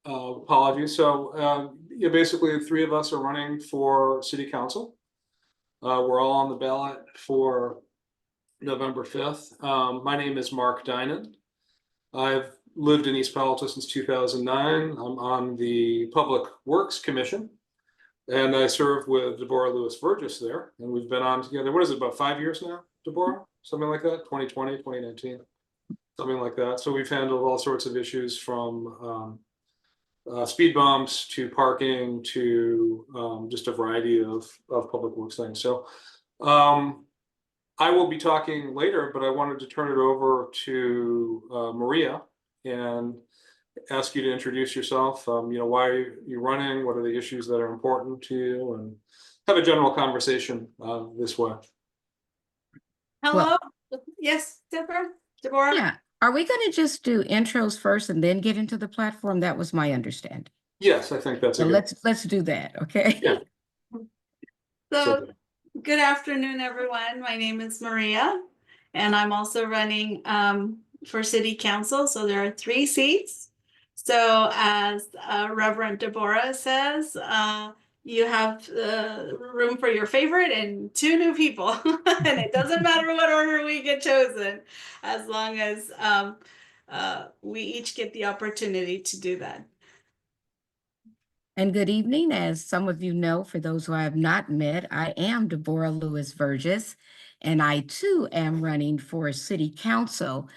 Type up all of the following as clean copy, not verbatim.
Apologies. So yeah, basically, the three of us are running for city council. We're all on the ballot for November 5th. My name is Mark Dinan. I've lived in East Palo Alto since 2009. I'm on the Public Works Commission, and I serve with Deborah Lewis-Virges there. And we've been on together, what is it, about 5 years now, Deborah? Something like that, 2020, 2019, something like that. So we've handled all sorts of issues from speed bumps to parking to just a variety of public works things. So I will be talking later, but I wanted to turn it over to Maria and ask you to introduce yourself. Why are you running? What are the issues that are important to you? And have a general conversation this way. Hello. Well, Yes, Deborah. yeah. Are we going to just do intros first and then get into the platform? That was my understanding. Yes, I think that's So let's do that. Okay. Yeah. So good afternoon, everyone. My name is Maria, and I'm also running for city council. So there are 3 seats. So as Reverend Deborah says, you have room for your favorite and 2 new people. And it doesn't matter what order we get chosen, as long as we each get the opportunity to do that. And good evening. As some of you know, for those who I have not met, I am Deborah Lewis-Virges, and I too am running for city council.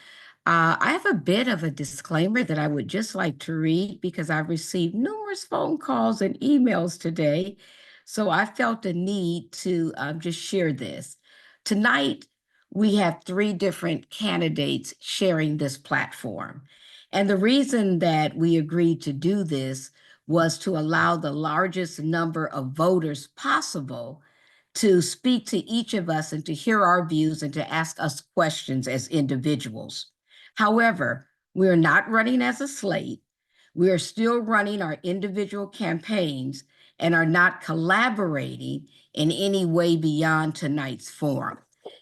I have a bit of a disclaimer that I would just like to read because I've received numerous phone calls and emails today. So I felt a need to just share this. Tonight, we have 3 different candidates sharing this platform. And the reason that we agreed to do this was to allow the largest number of voters possible to speak to each of us and to hear our views and to ask us questions as individuals. However, we're not running as a slate. We are still running our individual campaigns and are not collaborating in any way beyond tonight's forum.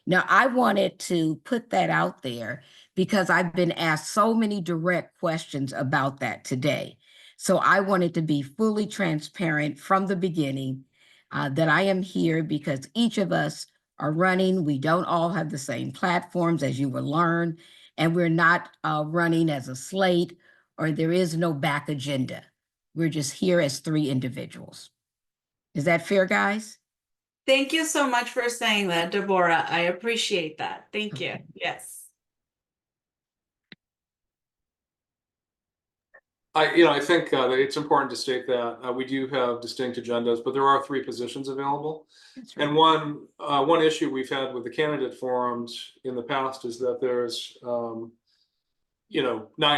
Now, I wanted to put that out there because I've been asked so many direct questions about that today. So I wanted to be fully transparent from the beginning that I am here because each of us are running. We don't all have the same platforms, as you will learn, and we're not running as a slate, or there is no back agenda. We're just here as 3 individuals. Is that fair, guys? Thank you so much for saying that, Deborah. I appreciate that. Thank you. Yes. I think that it's important to state that we do have distinct agendas, but there are 3 positions available. That's right. And one issue we've had with the candidate forums in the past is that there's 9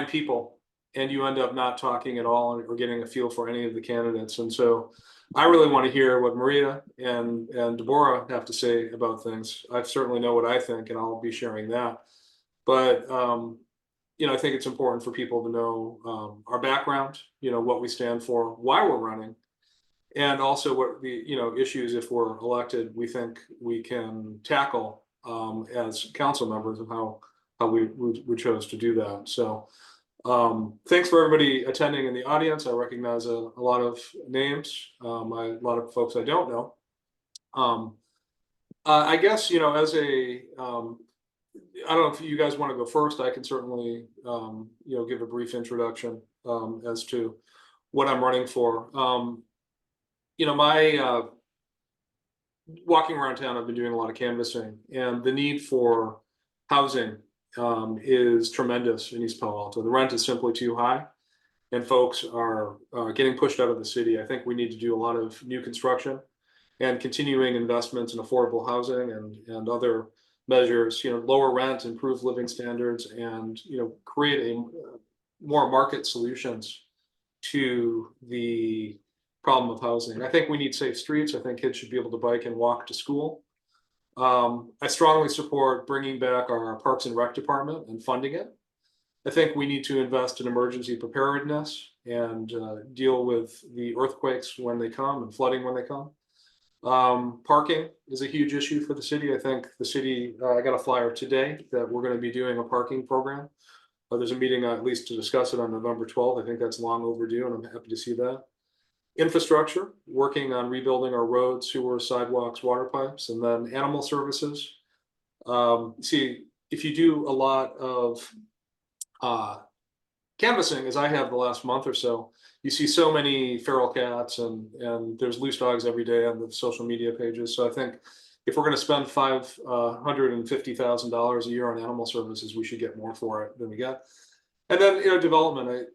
people, and you end up not talking at all or getting a feel for any of the candidates. And so I really want to hear what Maria and Deborah have to say about things. I certainly know what I think, and I'll be sharing that. But I think it's important for people to know our background, what we stand for, why we're running, and also what the issues, if we're elected, we think we can tackle as council members, and how we chose to do that. So thanks for everybody attending in the audience. I recognize a lot of names, a lot of folks I don't know. I guess as a I don't know if you guys want to go first. I can certainly, give a brief introduction as to what I'm running for. My walking around town, I've been doing a lot of canvassing, and the need for housing is tremendous in East Palo Alto. The rent is simply too high, and folks are getting pushed out of the city. I think we need to do a lot of new construction and continuing investments in affordable housing and other measures, lower rent, improve living standards, and create more market solutions to the problem of housing. I think we need safe streets. I think kids should be able to bike and walk to school. I strongly support bringing back our Parks and Rec department and funding it. I think we need to invest in emergency preparedness and deal with the earthquakes when they come and flooding when they come. Parking is a huge issue for the city. I think the city, I got a flyer today that we're going to be doing a parking program There's a meeting at least to discuss it on November 12th. I think that's long overdue, and I'm happy to see that. Infrastructure, working on rebuilding our roads, sewer, sidewalks, water pipes, and then animal services. See, if you do a lot of canvassing, as I have the last month or so, you see so many feral cats and there's loose dogs every day on the social media pages. So I think if we're going to spend $550,000 a year on animal services, we should get more for it than we get. And then, development.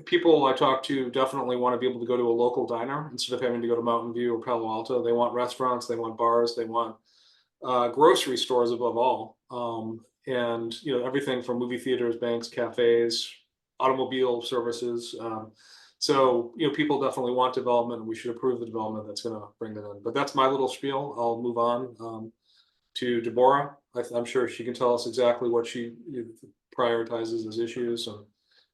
People I talk to definitely want to be able to go to a local diner instead of having to go to Mountain View or Palo Alto. They want restaurants, they want bars, they want grocery stores above all. And everything from movie theaters, banks, cafes, automobile services. So people definitely want development, and we should approve the development that's going to bring that in. But that's my little spiel. I'll move on to Deborah. I'm sure she can tell us exactly what she prioritizes as issues, and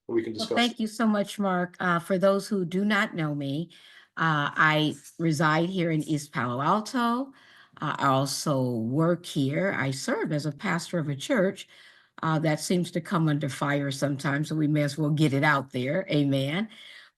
we can discuss. Well, thank you so much, Mark. For those who do not know me, I reside here in East Palo Alto. I also work here. I serve as a pastor of a church that seems to come under fire sometimes, so we may as well get it out there. Amen.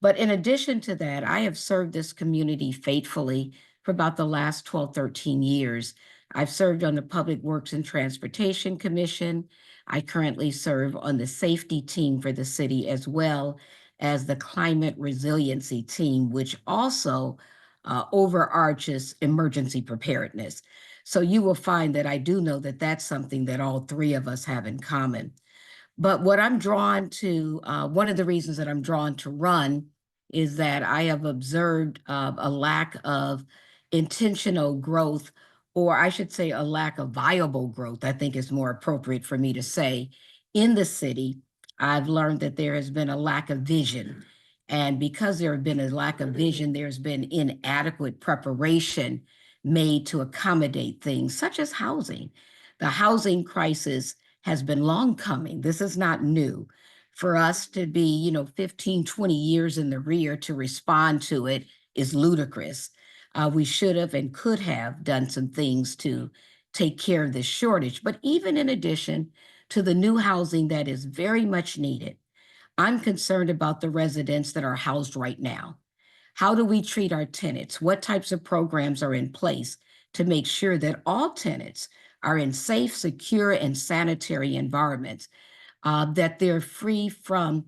But in addition to that, I have served this community faithfully for about the last 12, 13 years. I've served on the Public Works and Transportation Commission. I currently serve on the safety team for the city, as well as the climate resiliency team, which also overarches emergency preparedness. So you will find that I do know that that's something that all three of us have in common. But what I'm drawn to, one of the reasons that I'm drawn to run is that I have observed a lack of intentional growth, or I should say a lack of viable growth, I think is more appropriate for me to say, in the city. I've learned that there has been a lack of vision. And because there has been a lack of vision, there's been inadequate preparation made to accommodate things such as housing. The housing crisis has been long coming. This is not new. For us to be, 15, 20 years in the rear to respond to it is ludicrous. We should have and could have done some things to take care of this shortage. But even in addition to the new housing that is very much needed, I'm concerned about the residents that are housed right now. How do we treat our tenants? What types of programs are in place to make sure that all tenants are in safe, secure, and sanitary environments, that they're free from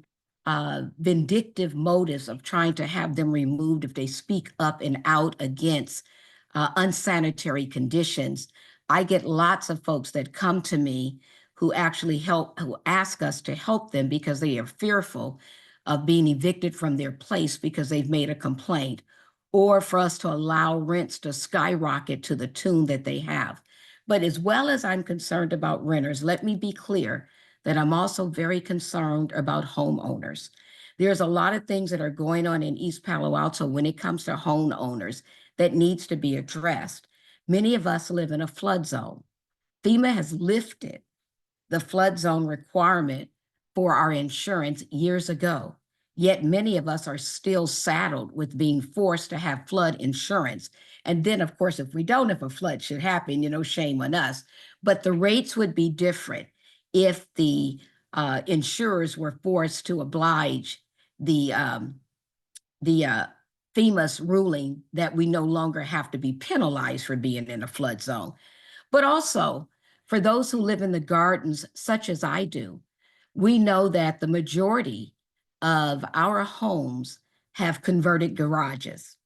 vindictive motives of trying to have them removed if they speak up and out against unsanitary conditions? I get lots of folks that come to me who actually who ask us to help them because they are fearful of being evicted from their place because they've made a complaint, or for us to allow rents to skyrocket to the tune that they have. But as well as I'm concerned about renters, let me be clear that I'm also very concerned about homeowners. There's a lot of things that are going on in East Palo Alto when it comes to homeowners that needs to be addressed. Many of us live in a flood zone. FEMA has lifted the flood zone requirement for our insurance years ago. Yet many of us are still saddled with being forced to have flood insurance. And then, of course, if we don't, if a flood should happen, shame on us. But the rates would be different if the insurers were forced to oblige the FEMA's ruling that we no longer have to be penalized for being in a flood zone. But also, for those who live in the gardens, such as I do, we know that the majority of our homes have converted garages.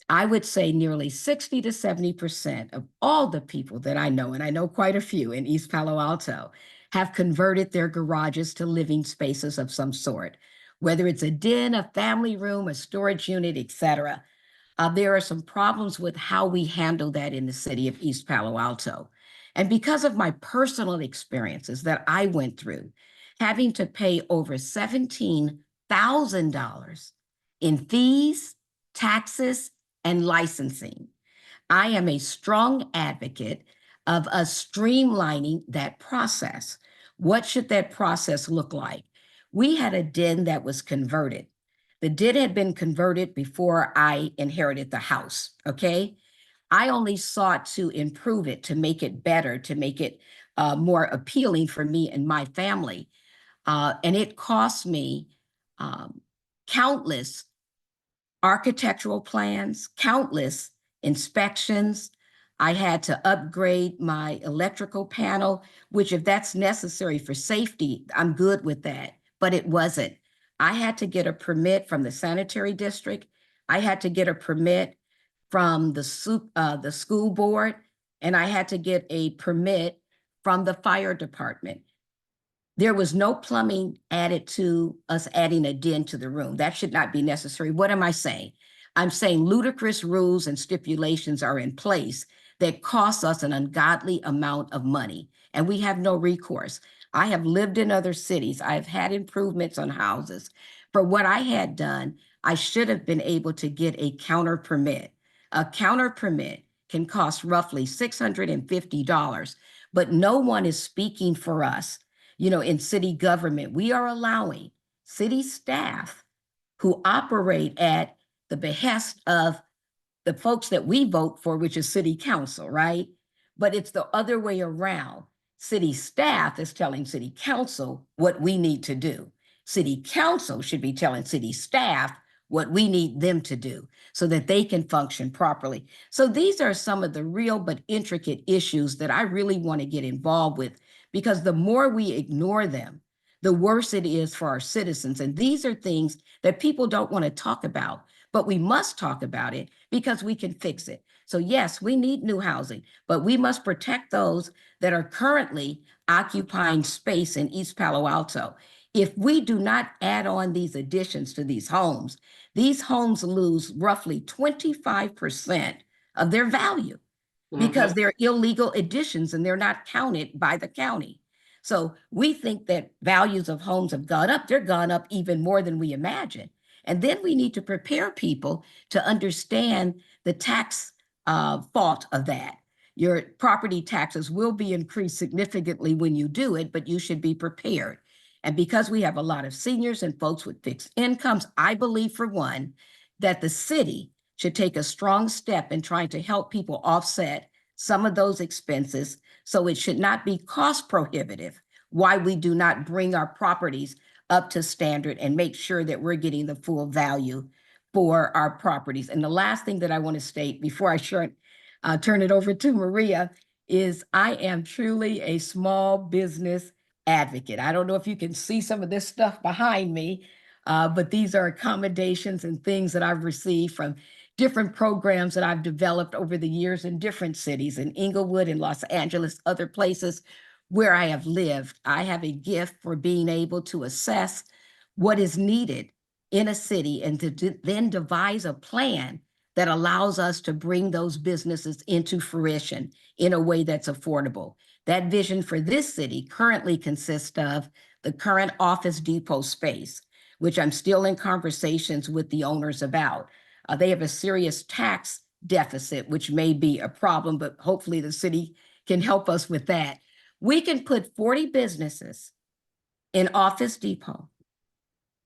I would say nearly 60 to 70% of all the people that I know, and I know quite a few in East Palo Alto, have converted their garages to living spaces of some sort, whether it's a den, a family room, a storage unit, etc. There are some problems with how we handle that in the city of East Palo Alto. And because of my personal experiences that I went through, having to pay over $17,000 in fees, taxes, and licensing, I am a strong advocate of us streamlining that process. What should that process look like? We had a den that was converted. The den had been converted before I inherited the house, okay? I only sought to improve it, to make it better, to make it more appealing for me and my family. And it cost me countless architectural plans, countless inspections. I had to upgrade my electrical panel, which if that's necessary for safety, I'm good with that, but it wasn't. I had to get a permit from the sanitary district. I had to get a permit from the school board, and I had to get a permit from the fire department. There was no plumbing added to us adding a den to the room. That should not be necessary. What am I saying? I'm saying ludicrous rules and stipulations are in place that cost us an ungodly amount of money, and we have no recourse. I have lived in other cities. I have had improvements on houses. For what I had done, I should have been able to get a counter permit. A counter permit can cost roughly $650, but no one is speaking for us. You know, in city government, we are allowing city staff who operate at the behest of the folks that we vote for, which is city council, right? But it's the other way around. City staff is telling city council what we need to do. City council should be telling city staff what we need them to do so that they can function properly. So these are some of the real but intricate issues that I really want to get involved with, because the more we ignore them, the worse it is for our citizens. And these are things that people don't want to talk about, but we must talk about it because we can fix it. So yes, we need new housing, but we must protect those that are currently occupying space in East Palo Alto. If we do not add on these additions to these homes lose roughly 25% of their value because they're illegal additions and they're not counted by the county. So we think that values of homes have gone up. They're gone up even more than we imagine. And then we need to prepare people to understand the tax fault of that. Your property taxes will be increased significantly when you do it, but you should be prepared. And because we have a lot of seniors and folks with fixed incomes, I believe, for one, that the city should take a strong step in trying to help people offset some of those expenses. So it should not be cost prohibitive why we do not bring our properties up to standard and make sure that we're getting the full value for our properties. And the last thing that I want to state before I turn it over to Maria is I am truly a small business advocate. I don't know if you can see some of this stuff behind me, but these are accommodations and things that I've received from different programs that I've developed over the years in different cities, in Inglewood, in Los Angeles, other places where I have lived. I have a gift for being able to assess what is needed in a city and to then devise a plan that allows us to bring those businesses into fruition in a way that's affordable. That vision for this city currently consists of the current Office Depot space, which I'm still in conversations with the owners about. They have a serious tax deficit, which may be a problem, but hopefully the city can help us with that. We can put 40 businesses in Office Depot,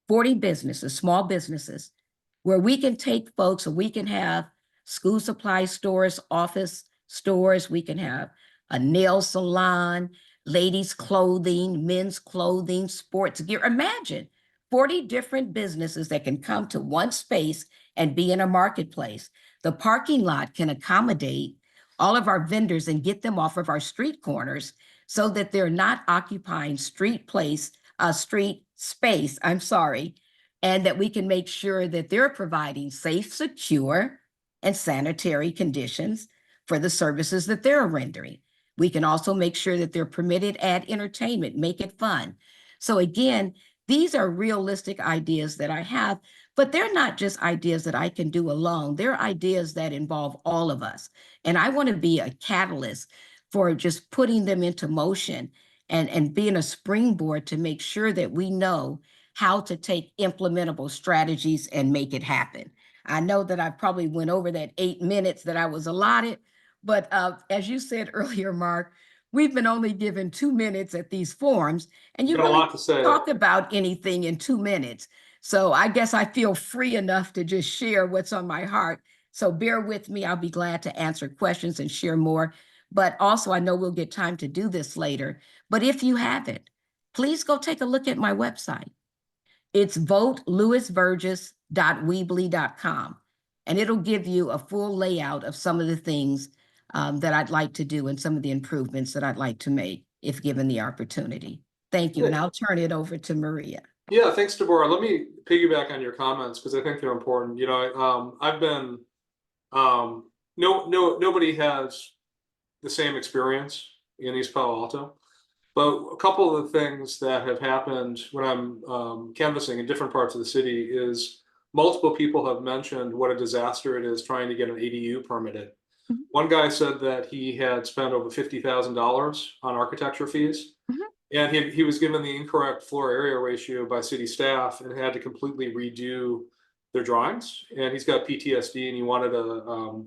40 businesses, small businesses, where we can take folks and we can have school supply stores, office stores, we can have a nail salon, ladies' clothing, men's clothing, sports gear. Imagine 40 different businesses that can come to one space and be in a marketplace. The parking lot can accommodate all of our vendors and get them off of our street corners so that they're not occupying street space, and that we can make sure that they're providing safe, secure, and sanitary conditions for the services that they're rendering. We can also make sure that they're permitted at entertainment, make it fun. So again, these are realistic ideas that I have, but they're not just ideas that I can do alone. They're ideas that involve all of us. And I want to be a catalyst for just putting them into motion and being a springboard to make sure that we know how to take implementable strategies and make it happen. I know that I probably went over that 8 minutes that I was allotted, but as you said earlier, Mark, we've been only given 2 minutes at these forums, and you got a really lot to say. talk about anything in 2 minutes. So I guess I feel free enough to just share what's on my heart. So bear with me. I'll be glad to answer questions and share more. But also, I know we'll get time to do this later. But if you haven't, please go take a look at my website. It's votelewisvirges.weebly.com. And it'll give you a full layout of some of the things that I'd like to do and some of the improvements that I'd like to make if given the opportunity. Thank you. And I'll turn it over to Maria. Yeah, thanks, Deborah. Let me piggyback on your comments because I think they're important. You know, I've been nobody has the same experience in East Palo Alto, but a couple of the things that have happened when I'm canvassing in different parts of the city is multiple people have mentioned what a disaster it is trying to get an ADU permitted. Mhm. One guy said that he had spent over $50,000 on architecture fees. Mhm. And he was given the incorrect floor area ratio by city staff and had to completely redo their drawings. And he's got PTSD and he wanted a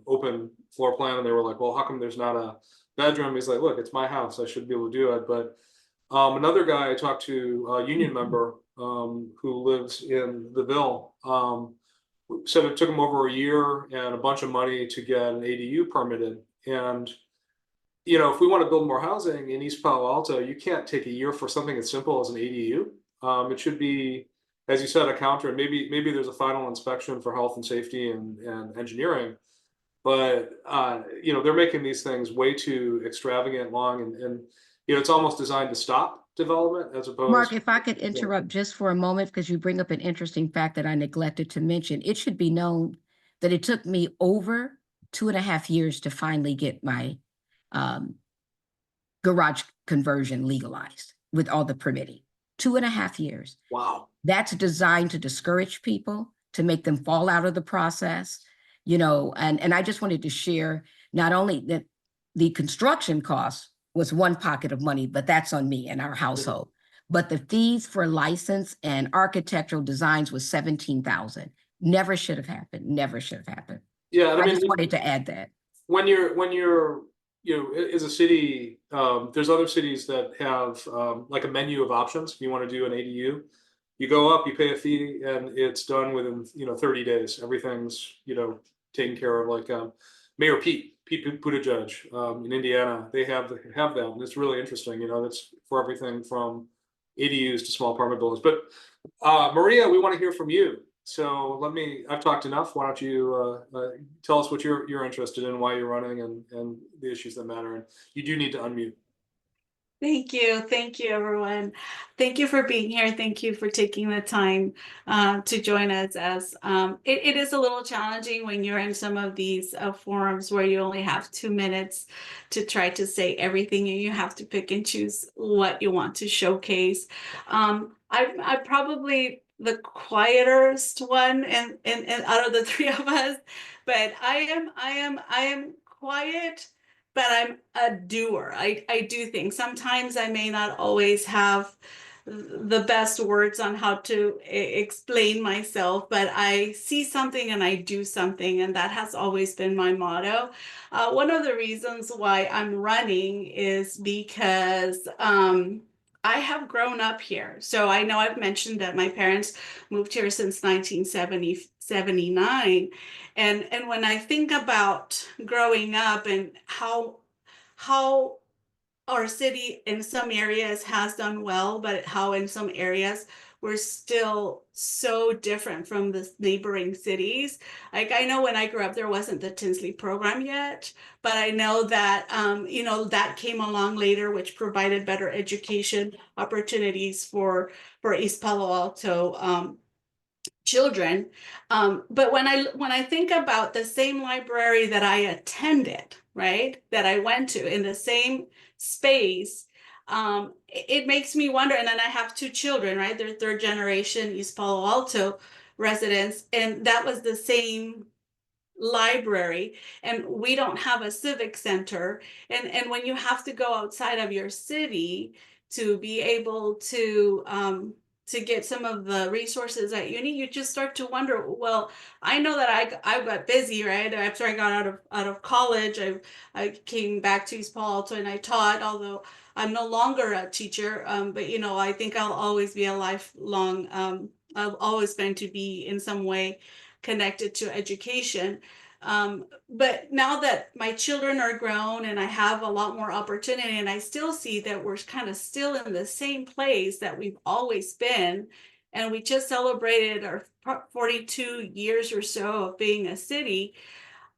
open floor plan. And they were like, well, how come there's not a bedroom? He's like, look, it's my house. I should be able to do it. But another guy I talked to, a union member who lives in the Ville, said it took him over a year and a bunch of money to get an ADU permitted. And you know, if we want to build more housing in East Palo Alto, you can't take a year for something as simple as an ADU. It should be, as you said, a counter, and maybe there's a final inspection for health and safety and engineering. But you know, they're making these things way too extravagant, long, and you know, it's almost designed to stop development as opposed. Mark, if I could interrupt just for a moment, because you bring up an interesting fact that I neglected to mention. It should be known that it took me over 2.5 years to finally get my garage conversion legalized with all the permitting. 2.5 years. Wow. That's designed to discourage people, to make them fall out of the process, you know, and I just wanted to share not only that the construction cost was one pocket of money, but that's on me and our household. But the fees for license and architectural designs was $17,000. Never should have happened. Never should have happened. Yeah, I just wanted to add that. When you're you know, as a city, there's other cities that have like a menu of options. If you want to do an ADU, you go up, you pay a fee, and it's done within 30 days. Everything's taken care of. Like Mayor Pete Buttigieg in Indiana, they have that, and it's really interesting. You know, that's for everything from ADUs to small apartment buildings. But Maria, we want to hear from you. So I've talked enough. Why don't you tell us what you're interested in, why you're running, and the issues that matter. And you do need to unmute. Thank you, everyone. Thank you for being here. Thank you for taking the time to join us. As it is a little challenging when you're in some of these forums where you only have 2 minutes to try to say everything, and you have to pick and choose what you want to showcase. I'm probably the quietest one and out of the three of us, but I am quiet, but I'm a doer. I do things. Sometimes I may not always have the best words on how to explain myself, but I see something and I do something, and that has always been my motto. One of the reasons why I'm running is because I have grown up here. So I know I've mentioned that my parents moved here since 1979. And when I think about growing up and how our city in some areas has done well, but how in some areas we're still so different from the neighboring cities. Like, I know when I grew up, there wasn't the Tinsley program yet, but I know that, that came along later, which provided better education opportunities for East Palo Alto children. But when I think about the same library that I attended, right, that I went to in the same space, it makes me wonder. And then I have 2 children, right? They're third generation East Palo Alto residents, and that was the same library, and we don't have a civic center. And when you have to go outside of your city to be able to get some of the resources that you need, you just start to wonder, well, I know that I got busy, right? After I got out of college, I came back to East Palo Alto and I taught, although I'm no longer a teacher, but I think I'll always be a lifelong, I've always been to be in some way connected to education. But now that my children are grown and I have a lot more opportunity, and I still see that we're kind of still in the same place that we've always been. And we just celebrated our 42 years or so of being a city.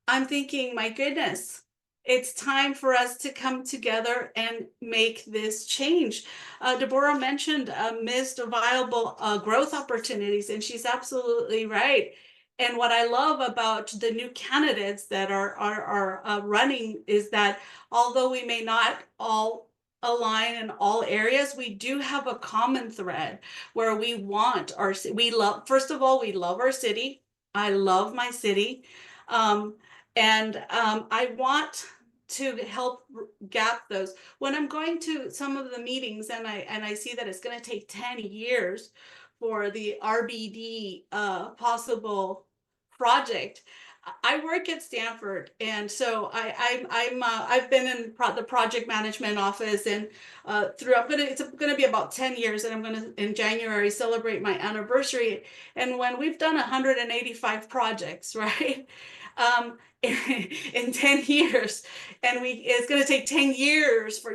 I'm thinking, my goodness, it's time for us to come together and make this change. Deborah mentioned missed viable growth opportunities, and she's absolutely right. And what I love about the new candidates that are running is that although we may not all align in all areas, we do have a common thread where we want we love, first of all, we love our city. I love my city. I want to help gap those. When I'm going to some of the meetings and I see that it's going to take 10 years for the RBD possible project. I work at Stanford, and so I've been in the project management office, and it's gonna be about 10 years, and I'm gonna in January celebrate my anniversary. And when we've done 185 projects, right? In 10 years, and it's going to take 10 years for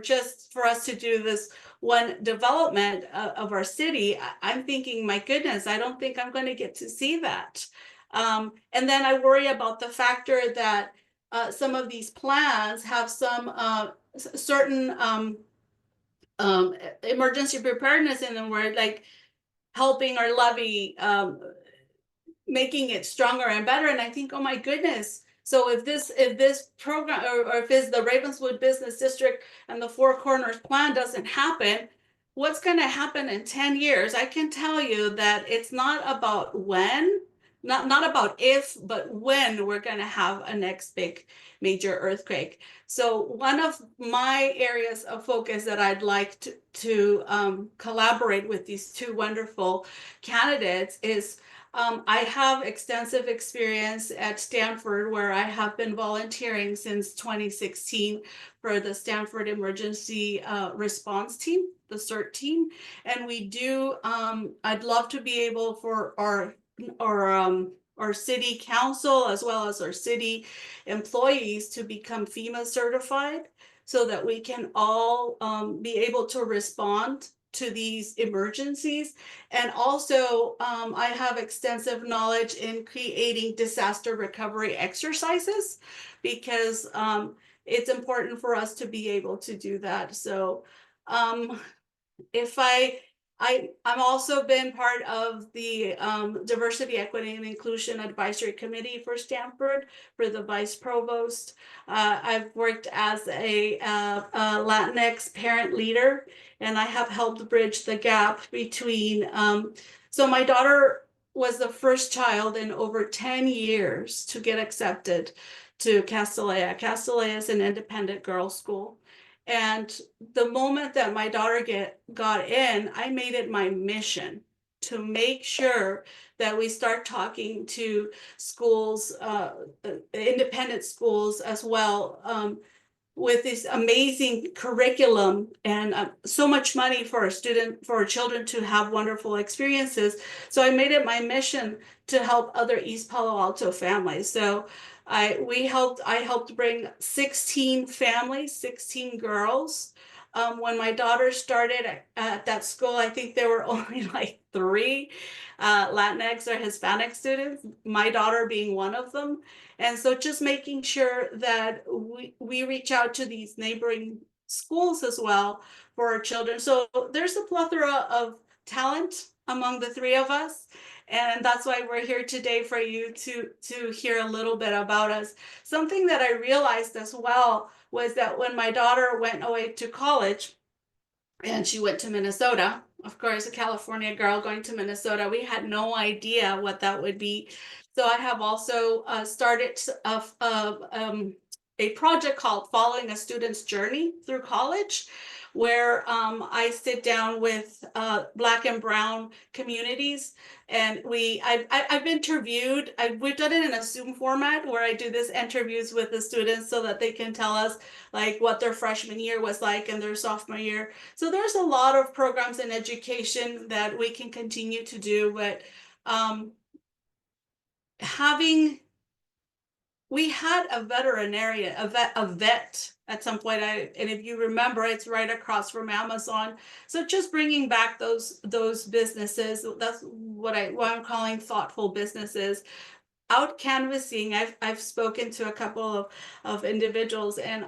us to do this one development of our city. I'm thinking, my goodness, I don't think I'm going to get to see that. And then I worry about the factor that some of these plans have some certain emergency preparedness in them, where like helping our levy, making it stronger and better. And I think, oh my goodness. So if this program, or if it's the Ravenswood Business District and the Four Corners plan doesn't happen, what's going to happen in 10 years? I can tell you that it's not about when, not about if, but when we're going to have a next big major earthquake. So one of my areas of focus that I'd like to collaborate with these two wonderful candidates is I have extensive experience at Stanford, where I have been volunteering since 2016 for the Stanford Emergency Response Team, the CERT team. And we do, I'd love to be able for our city council, as well as our city employees, to become FEMA certified, so that we can all be able to respond to these emergencies. And also, I have extensive knowledge in creating disaster recovery exercises, because it's important for us to be able to do that. So if I'm also been part of the Diversity, Equity, and Inclusion Advisory Committee for Stanford, for the Vice Provost. I've worked as a Latinx parent leader, and I have helped bridge the gap between, so my daughter was the first child in over 10 years to get accepted to Castellea. Castellea is an independent girls' school. And the moment that my daughter got in, I made it my mission to make sure that we start talking to schools, independent schools as well, with this amazing curriculum and so much money for our children to have wonderful experiences. So I made it my mission to help other East Palo Alto families. So I helped bring 16 families, 16 girls. When my daughter started at that school, I think there were only like 3 Latinx or Hispanic students, my daughter being one of them. And so just making sure that we reach out to these neighboring schools as well for our children. So there's a plethora of talent among the 3 of us. And that's why we're here today, for you to hear a little bit about us. Something that I realized as well was that when my daughter went away to college, and she went to Minnesota, of course, a California girl going to Minnesota, we had no idea what that would be. So I have also started a project called Following a Student's Journey Through College, where I sit down with Black and Brown communities, and I've interviewed. We've done it in a Zoom format, where I do this interviews with the students so that they can tell us like what their freshman year was like and their sophomore year. So there's a lot of programs in education that we can continue to do, but we had a veterinarian, a vet at some point. And if you remember, it's right across from Amazon. So just bringing back those businesses. That's what I'm calling thoughtful businesses. Out canvassing, I've spoken to a couple of individuals, and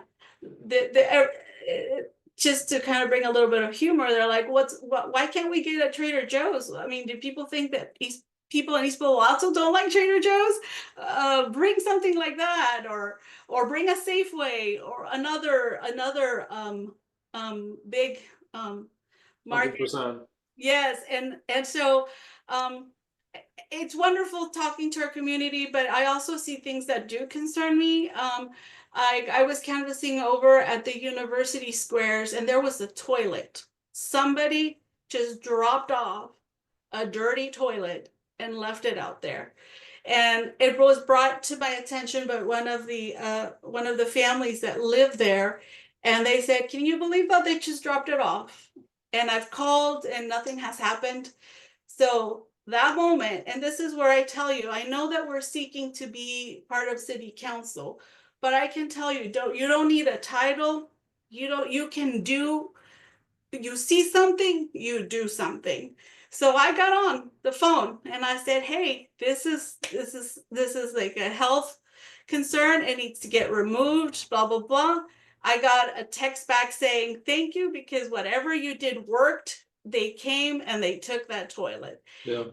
just to kind of bring a little bit of humor, they're like, why can't we get a Trader Joe's? I mean, do people think that people in East Palo Alto don't like Trader Joe's? Bring something like that, or bring a Safeway or another big market. 100%. Yes, and so it's wonderful talking to our community, but I also see things that do concern me. I was canvassing over at the university squares, and there was a toilet. Somebody just dropped off a dirty toilet and left it out there. And it was brought to my attention by one of the families that live there, and they said, "Can you believe that they just dropped it off?" And I've called and nothing has happened. So that moment, and this is where I tell you, I know that we're seeking to be part of city council, but I can tell you, you don't need a title. You can do, you see something, you do something. So I got on the phone and I said, "Hey, this is like a health concern. It needs to get removed, blah, blah, blah." I got a text back saying, "Thank you, because whatever you did worked." They came and they took that toilet. Yeah.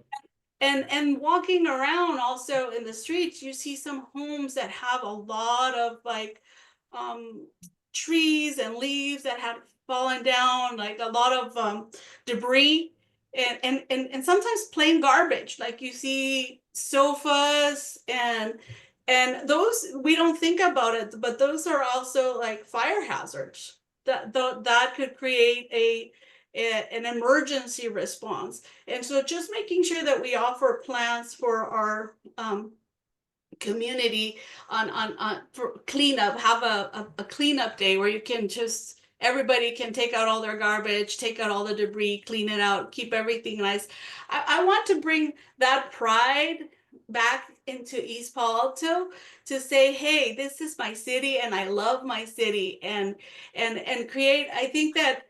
And walking around also in the streets, you see some homes that have a lot of like trees and leaves that have fallen down, like a lot of debris, and sometimes plain garbage. Like you see sofas and those, we don't think about it, but those are also like fire hazards that could create an emergency response. And so just making sure that we offer plans for our community on for cleanup, have a cleanup day where you can just, everybody can take out all their garbage, take out all the debris, clean it out, keep everything nice. I want to bring that pride back into East Palo Alto to say, "Hey, this is my city and I love my city," and create, I think that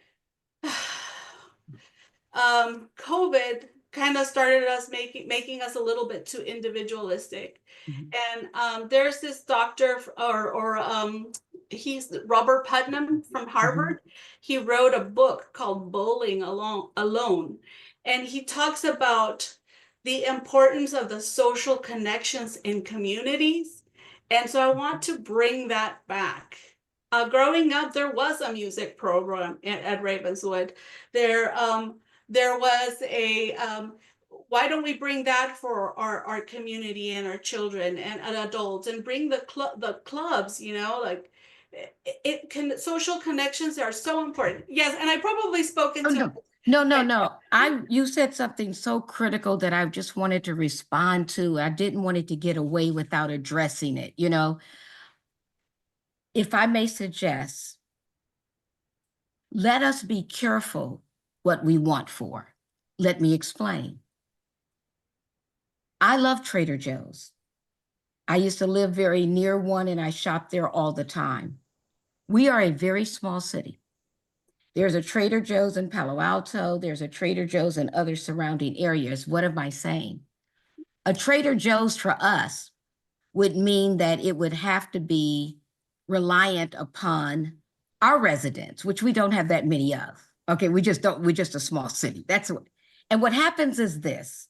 COVID kind of started us making us a little bit too individualistic. Mhm. And there's this doctor, he's Robert Putnam from Harvard. He wrote a book called Bowling Alone, and he talks about the importance of the social connections in communities. And so I want to bring that back. Growing up, there was a music program at Ravenswood. There was a why don't we bring that for our community and our children and adults, and bring the clubs, like it can, social connections are so important. Yes, and I probably spoken to No. You said something so critical that I just wanted to respond to. I didn't want it to get away without addressing it. If I may suggest, let us be careful what we want for. Let me explain. I love Trader Joe's. I used to live very near one and I shopped there all the time. We are a very small city. There's a Trader Joe's in Palo Alto. There's a Trader Joe's in other surrounding areas. What am I saying? A Trader Joe's for us would mean that it would have to be reliant upon our residents, which we don't have that many of. Okay, we're just a small city. And what happens is this: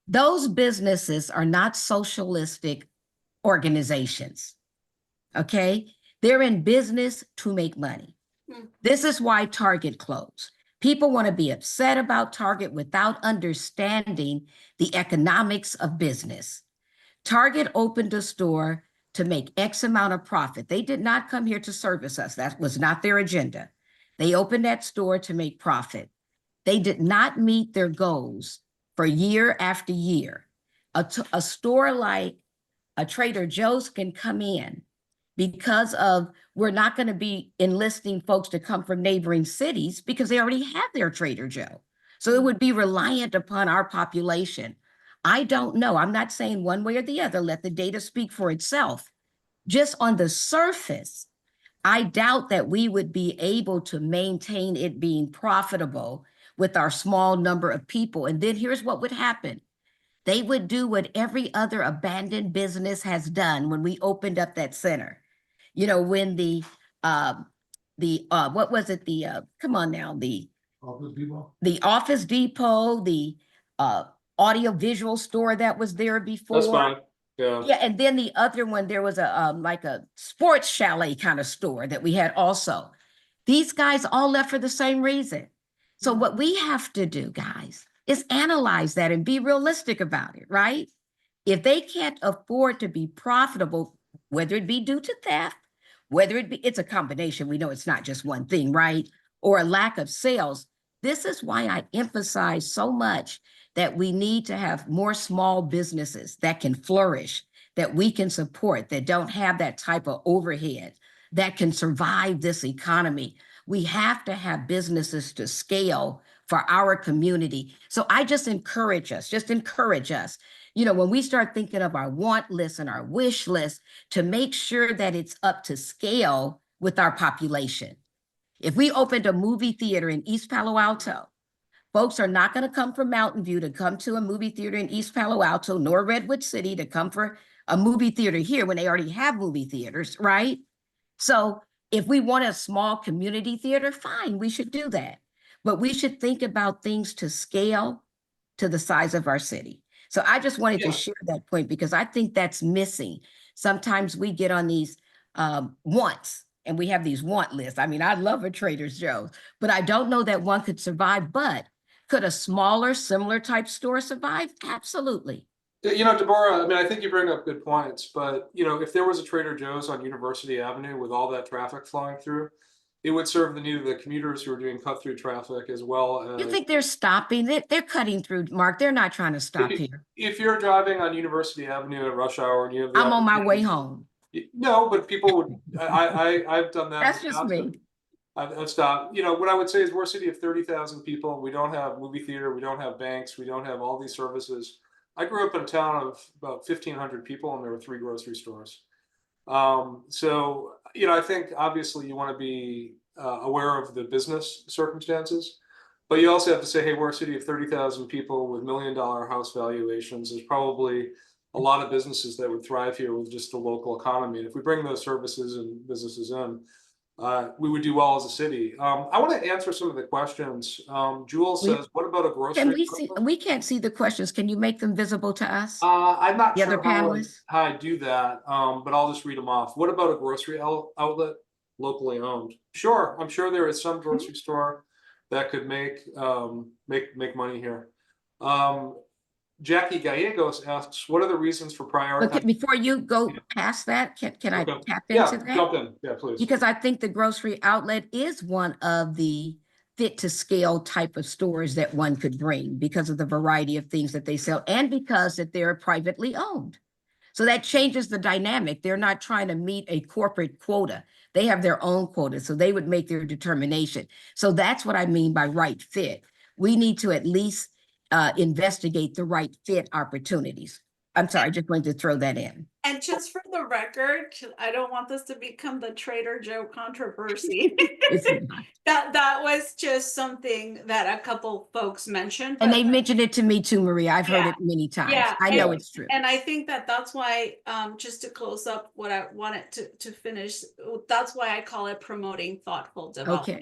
those businesses are not socialistic organizations. Okay, they're in business to make money. This is why Target closed. People want to be upset about Target without understanding the economics of business. Target opened a store to make X amount of profit. They did not come here to service us. That was not their agenda. They opened that store to make profit. They did not meet their goals for year after year. A store like a Trader Joe's can come in because of, we're not going to be enlisting folks to come from neighboring cities because they already have their Trader Joe. So it would be reliant upon our population. I don't know. I'm not saying one way or the other. Let the data speak for itself. just on the surface, I doubt that we would be able to maintain it being profitable with our small number of people. And then here's what would happen. They would do what every other abandoned business has done when we opened up that center. You know, when what was it? Come on now, Office Depot. the Office Depot, the audio visual store that was there before. That's fine. Yeah. Yeah, and then the other one, there was a like a sports chalet kind of store that we had also. These guys all left for the same reason. So what we have to do, guys, is analyze that and be realistic about it, right? If they can't afford to be profitable, whether it be due to theft, whether it be, it's a combination, we know it's not just one thing, right? Or a lack of sales. This is why I emphasize so much that we need to have more small businesses that can flourish, that we can support, that don't have that type of overhead, that can survive this economy. We have to have businesses to scale for our community. So I just encourage us, you know, when we start thinking of our want list and our wish list, to make sure that it's up to scale with our population. If we opened a movie theater in East Palo Alto, folks are not going to come from Mountain View to come to a movie theater in East Palo Alto, nor Redwood City to come for a movie theater here when they already have movie theaters, right? So if we want a small community theater, fine, we should do that. But we should think about things to scale to the size of our city. So I just wanted to share that point because I think that's missing. Sometimes we get on these wants and we have these want lists. I mean, I love a Trader Joe's, but I don't know that one could survive. But could a smaller, similar type store survive? Absolutely. You know, Deborah, I mean, I think you bring up good points, but, you know, if there was a Trader Joe's on University Avenue with all that traffic flowing through, it would serve the need of the commuters who are doing cut-through traffic as well as... You think they're stopping? They're cutting through, Mark. They're not trying to stop here. If you're driving on University Avenue at rush hour and you have the I'm on my way home. No, but people would... I've done that. That's just me. I've stopped. You know, what I would say is we're a city of 30,000 people. We don't have movie theater. We don't have banks. We don't have all these services. I grew up in a town of about 1,500 people, and there were 3 grocery stores. So, you know, I think obviously you want to be aware of the business circumstances, but you also have to say, hey, we're a city of 30,000 people with $1 million house valuations. There's probably a lot of businesses that would thrive here with just the local economy. And if we bring those services and businesses in, we would do well as a city. I want to answer some of the questions. Jules says, what about a grocery? Can we see? We can't see the questions. Can you make them visible to us? I'm not The sure other panelists? how I do that, but I'll just read them off. What about a grocery outlet locally owned? Sure, I'm sure there is some grocery store that could make money here. Jackie Gallegos asks, what are the reasons for prioritizing? Okay, before you go past that, can I tap Yeah, into that? jump in. Yeah, please. Because I think the grocery outlet is one of the fit to scale type of stores that one could bring because of the variety of things that they sell and because that they're privately owned. So that changes the dynamic. They're not trying to meet a corporate quota. They have their own quota, so they would make their determination. So that's what I mean by right fit. We need to at least investigate the right fit opportunities. I'm sorry, I just wanted to throw that in. And just for the record, I don't want this to become the Trader Joe controversy. That was just something that a couple folks mentioned. And they mentioned it to me too, Maria. I've heard Yeah. it many times. Yeah, I know it's true. And I think that that's why, just to close up what I wanted to finish, that's why I call it promoting thoughtful development. Okay.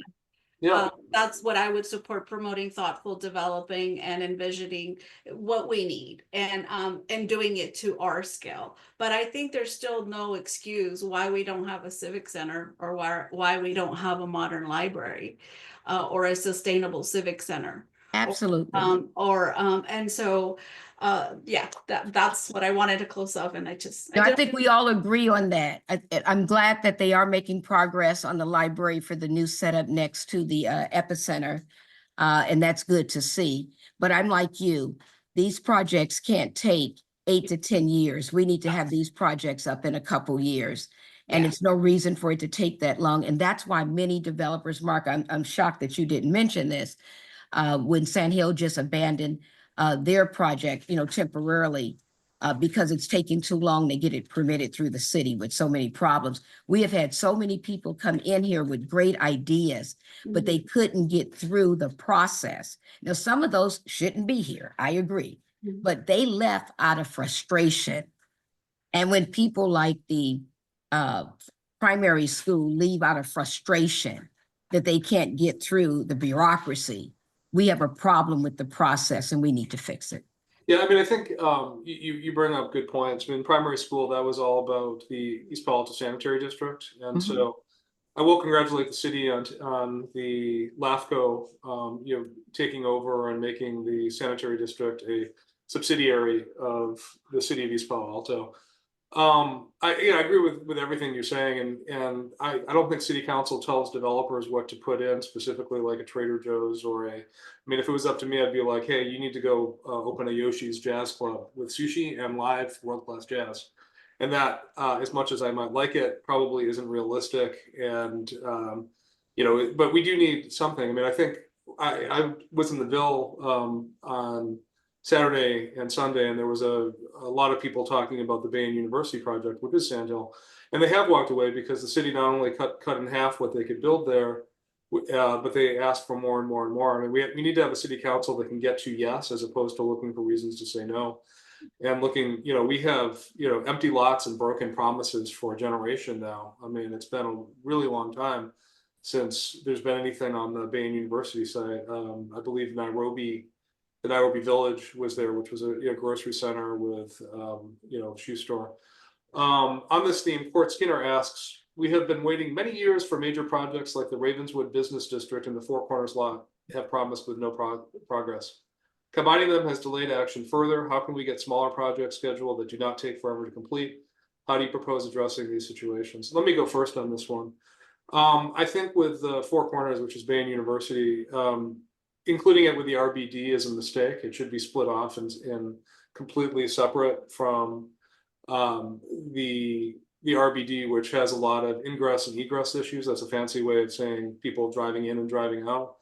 Yeah. That's what I would support, promoting thoughtful developing and envisioning what we need and doing it to our scale. But I think there's still no excuse why we don't have a civic center or why we don't have a modern library or a sustainable civic center. Absolutely. And so yeah, that's what I wanted to close up. And I think we all agree on that. I'm glad that they are making progress on the library for the new setup next to the epicenter. And that's good to see. But I'm like you, these projects can't take 8 to 10 years. We need to have these projects up in a couple years. And it's no reason for it to take that long. And that's why many developers, Mark, I'm shocked that you didn't mention this, when Sand Hill just abandoned their project, temporarily, because it's taking too long to get it permitted through the city with so many problems. We have had so many people come in here with great ideas, but they couldn't get through the process. Now, some of those shouldn't be here, I agree, but they left out of frustration. And when people like the primary school leave out of frustration that they can't get through the bureaucracy, we have a problem with the process and we need to fix it. Yeah, I mean, I think you bring up good points. I mean, primary school, that was all about the East Palo Alto Sanitary District. And so I will congratulate the city on the LAFCO, taking over and making the sanitary district a subsidiary of the city of East Palo Alto. I agree with everything you're saying, and I don't think city council tells developers what to put in, specifically like a Trader Joe's or I mean, if it was up to me, I'd be like, hey, you need to go open a Yoshi's Jazz Club with sushi and live world-class jazz. And that, as much as I might like it, probably isn't realistic. And but we do need something. I mean, I think I was in the Ville on Saturday and Sunday, and there was a lot of people talking about the Bain University project, which is Sandhill, and they have walked away because the city not only cut in half what they could build there, but they asked for more and more and more. I mean, we need to have a city council that can get to yes, as opposed to looking for reasons to say no. And looking, we have, empty lots and broken promises for a generation now. I mean, it's been a really long time since there's been anything on the Bain University site. I believe the Nairobi Village was there, which was a grocery center with, shoe store. On this theme, Court Skinner asks, we have been waiting many years for major projects like the Ravenswood Business District and the Four Corners lot have promised with no progress. Combining them has delayed action further. How can we get smaller projects scheduled that do not take forever to complete? How do you propose addressing these situations? Let me go first on this one. I think with the Four Corners, which is Bain University, including it with the RBD is a mistake. It should be split off and completely separate from the RBD, which has a lot of ingress and egress issues. That's a fancy way of saying people driving in and driving out.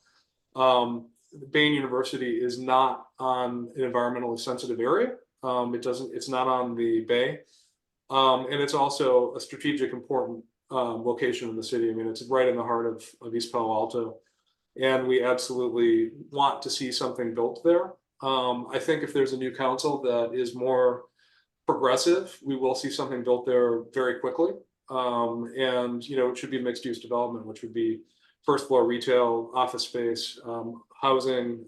Bain University is not on an environmentally sensitive area. It's not on the bay. And it's also a strategic important location in the city. I mean, it's right in the heart of East Palo Alto. And we absolutely want to see something built there. I think if there's a new council that is more progressive, we will see something built there very quickly. And it should be mixed use development, which would be first floor retail, office space, housing,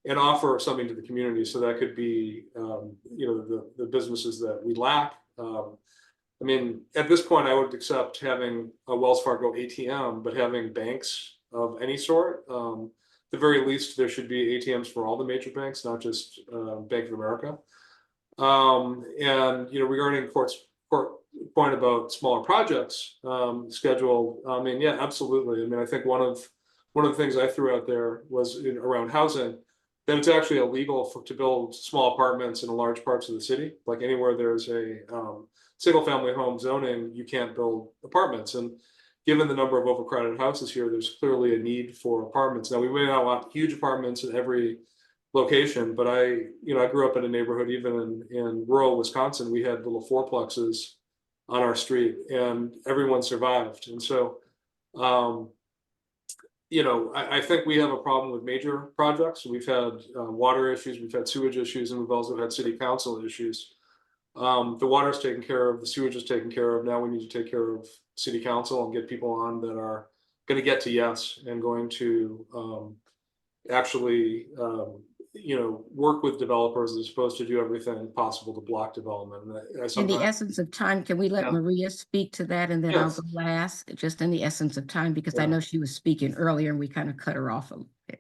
and offer something to the community. So that could be, the businesses that we lack. I mean, at this point, I would accept having a Wells Fargo ATM, but having banks of any sort. At the very least, there should be ATMs for all the major banks, not just Bank of America. And regarding court point about smaller projects schedule, I mean, yeah, absolutely. I mean, I think one of the things I threw out there was around housing. Then it's actually illegal to build small apartments in large parts of the city. Like anywhere there's a single family home zoning, you can't build apartments. And given the number of overcrowded houses here, there's clearly a need for apartments. Now, we may not want huge apartments in every location, but I grew up in a neighborhood, even in rural Wisconsin, we had little fourplexes on our street and everyone survived. And so, I think we have a problem with major projects. We've had water issues, we've had sewage issues, and we've also had city council issues. The water is taken care of, the sewage is taken care of. Now we need to take care of city council and get people on that are going to get to yes and going to actually work with developers as opposed to do everything possible to block development. In the essence of time, can we let Maria speak to that, and then I'll go last, just in the essence of time, because I know she was speaking earlier and we kind of cut her off a little bit.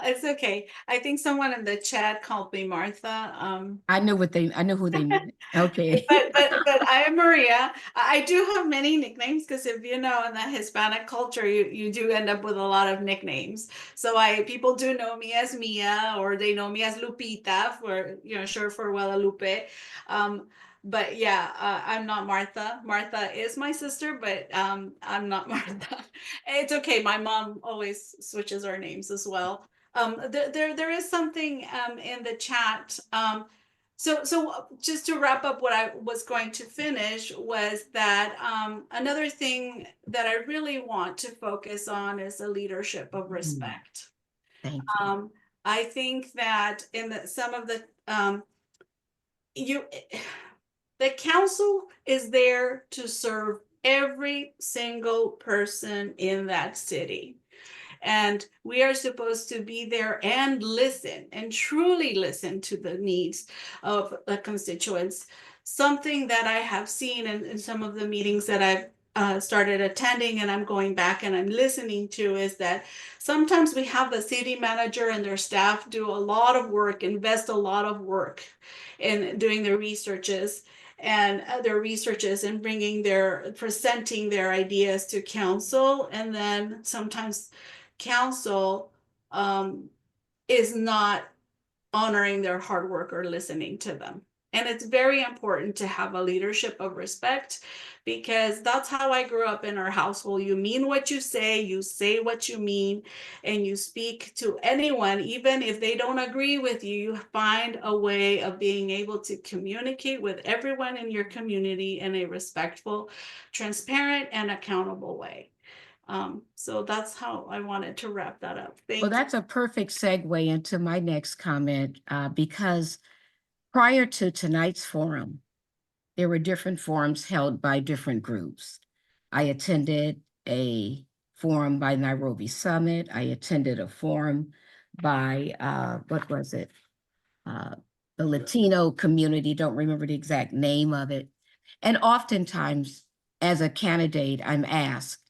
It's okay. I think someone in the chat called me Martha. I know who they meant. Okay. but I am Maria. I do have many nicknames because if in the Hispanic culture, you do end up with a lot of nicknames. So people do know me as Mia, or they know me as Lupita for short for Guadalupe. But yeah, I'm not Martha. Martha is my sister, but I'm not Martha. It's okay. My mom always switches our names as well. There is something in the chat. So just to wrap up, what I was going to finish was that another thing that I really want to focus on is the leadership of respect. Thank you. I think that in some of the the council is there to serve every single person in that city. And we are supposed to be there and listen and truly listen to the needs of the constituents. Something that I have seen in some of the meetings that I've started attending and I'm going back and I'm listening to is that sometimes we have the city manager and their staff do a lot of work, invest a lot of work in doing their researches and presenting their ideas to council, and then sometimes council is not honoring their hard work or listening to them. And it's very important to have a leadership of respect, because that's how I grew up in our household. You mean what you say what you mean, and you speak to anyone, even if they don't agree with you, you find a way of being able to communicate with everyone in your community in a respectful, transparent, and accountable way. So that's how I wanted to wrap that up. Thank Well, you. that's a perfect segue into my next comment, because prior to tonight's forum, there were different forums held by different groups. I attended a forum by Nairobi Summit. I attended a forum by, what was it? The Latino community, don't remember the exact name of it. And oftentimes, as a candidate, I'm asked,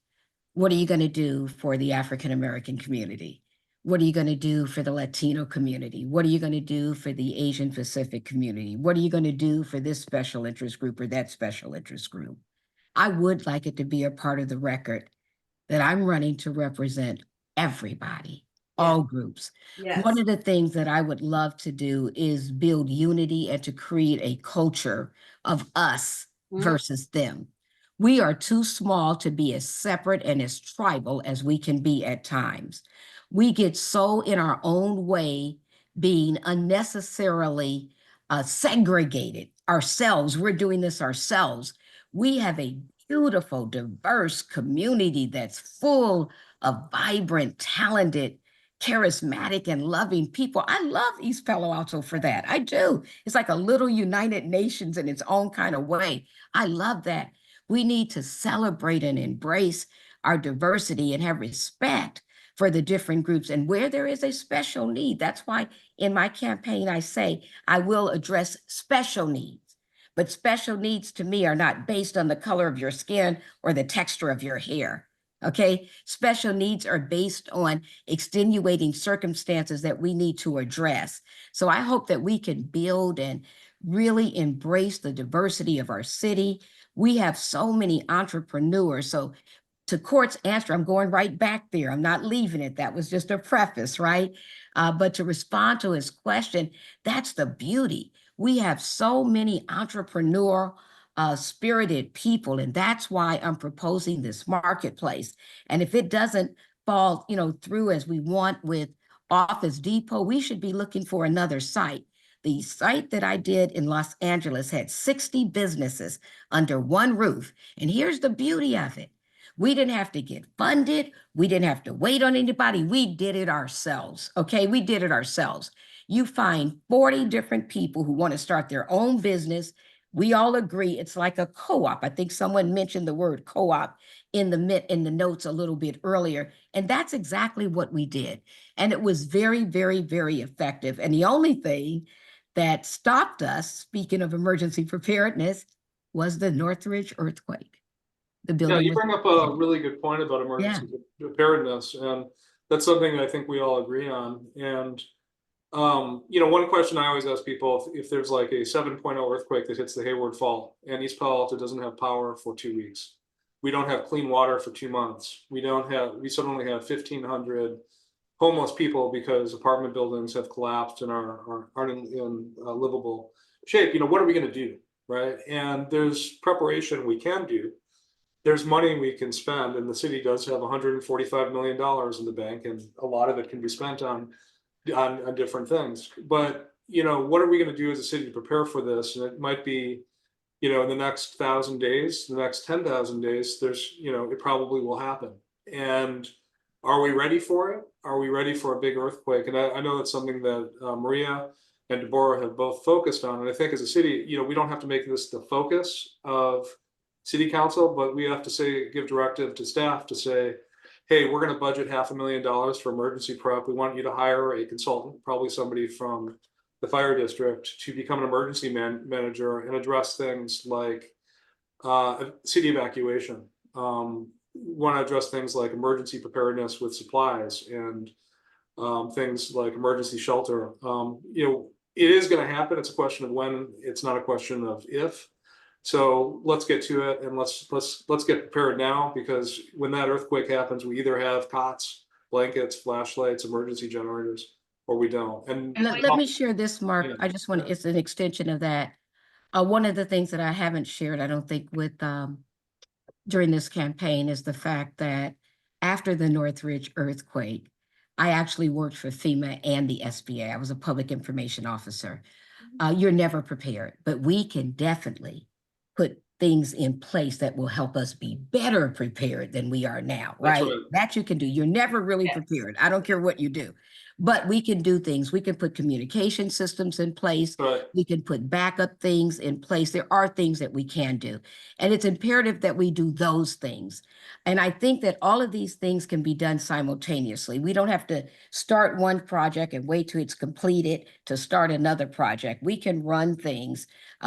what are you going to do for the African American community? What are you going to do for the Latino community? What are you going to do for the Asian Pacific community? What are you going to do for this special interest group or that special interest group? I would like it to be a part of the record that I'm running to represent everybody, all groups. Yes. One of the things that I would love to do is build unity and to create a culture of us versus them. We are too small to be as separate and as tribal as we can be at times. We get so in our own way, being unnecessarily segregated ourselves. We're doing this ourselves. We have a beautiful, diverse community that's full of vibrant, talented, charismatic, and loving people. I love East Palo Alto for that. I do. It's like a little United Nations in its own kind of way. I love that. We need to celebrate and embrace our diversity and have respect for the different groups. And where there is a special need, that's why in my campaign I say I will address special needs. But special needs to me are not based on the color of your skin or the texture of your hair. Okay, special needs are based on extenuating circumstances that we need to address. So I hope that we can build and really embrace the diversity of our city. We have so many entrepreneurs. So to Court's answer, I'm going right back there. I'm not leaving it. That was just a preface, right? But to respond to his question, that's the beauty. We have so many entrepreneurial spirited people, and that's why I'm proposing this marketplace. And if it doesn't fall, through as we want with Office Depot, we should be looking for another site. The site that I did in Los Angeles had 60 businesses under one roof. And here's the beauty of it. We didn't have to get funded. We didn't have to wait on anybody. We did it ourselves. Okay, we did it ourselves. You find 40 different people who want to start their own business. We all agree it's like a co-op. I think someone mentioned the word co-op in the notes a little bit earlier, and that's exactly what we did. And it was very, very, very effective. And the only thing that stopped us, speaking of emergency preparedness, was the Northridge earthquake. The building you was bring up a really good point about emergency preparedness, and that's something I think we all agree on. And one question I always ask people, if there's like a 7.0 earthquake that hits the Hayward Fault and East Palo Alto doesn't have power for 2 weeks, we don't have clean water for 2 months, we suddenly have 1,500 homeless people because apartment buildings have collapsed and aren't in livable shape. What are we going to do, right? And there's preparation we can do. There's money we can spend, and the city does have $145 million in the bank, and a lot of it can be spent on different things. But what are we going to do as a city to prepare for this? And it might be, in the next 1,000 days, the next 10,000 days, it probably will happen. And are we ready for it? Are we ready for a big earthquake? And I know that's something that Maria and Deborah have both focused on. And I think as a city, we don't have to make this the focus of city council, but we have to give directive to staff to say, hey, we're going to budget $500,000 for emergency prep. We want you to hire a consultant, probably somebody from the fire district, to become an emergency manager and address things like city evacuation. Want to address things like emergency preparedness with supplies and things like emergency shelter. It is going to happen. It's a question of when. It's not a question of if. So let's get to it, and let's get prepared now, because when that earthquake happens, we either have cots, blankets, flashlights, emergency generators, or we don't. And let me share this, Mark. Yeah. I just want it's an extension of that. One of the things that I haven't shared, I don't think, with during this campaign, is the fact that after the Northridge earthquake, I actually worked for FEMA and the SBA. I was a public information officer. You're never prepared, but we can definitely put things in place that will help us be better prepared than we are now, right? That you can do. You're never really prepared. I don't care what you do, but we can do things. We can put communication systems in place. Right. We can put backup things in place. There are things that we can do, and it's imperative that we do those things. And I think that all of these things can be done simultaneously. We don't have to start one project and wait till it's completed to start another project. We can run things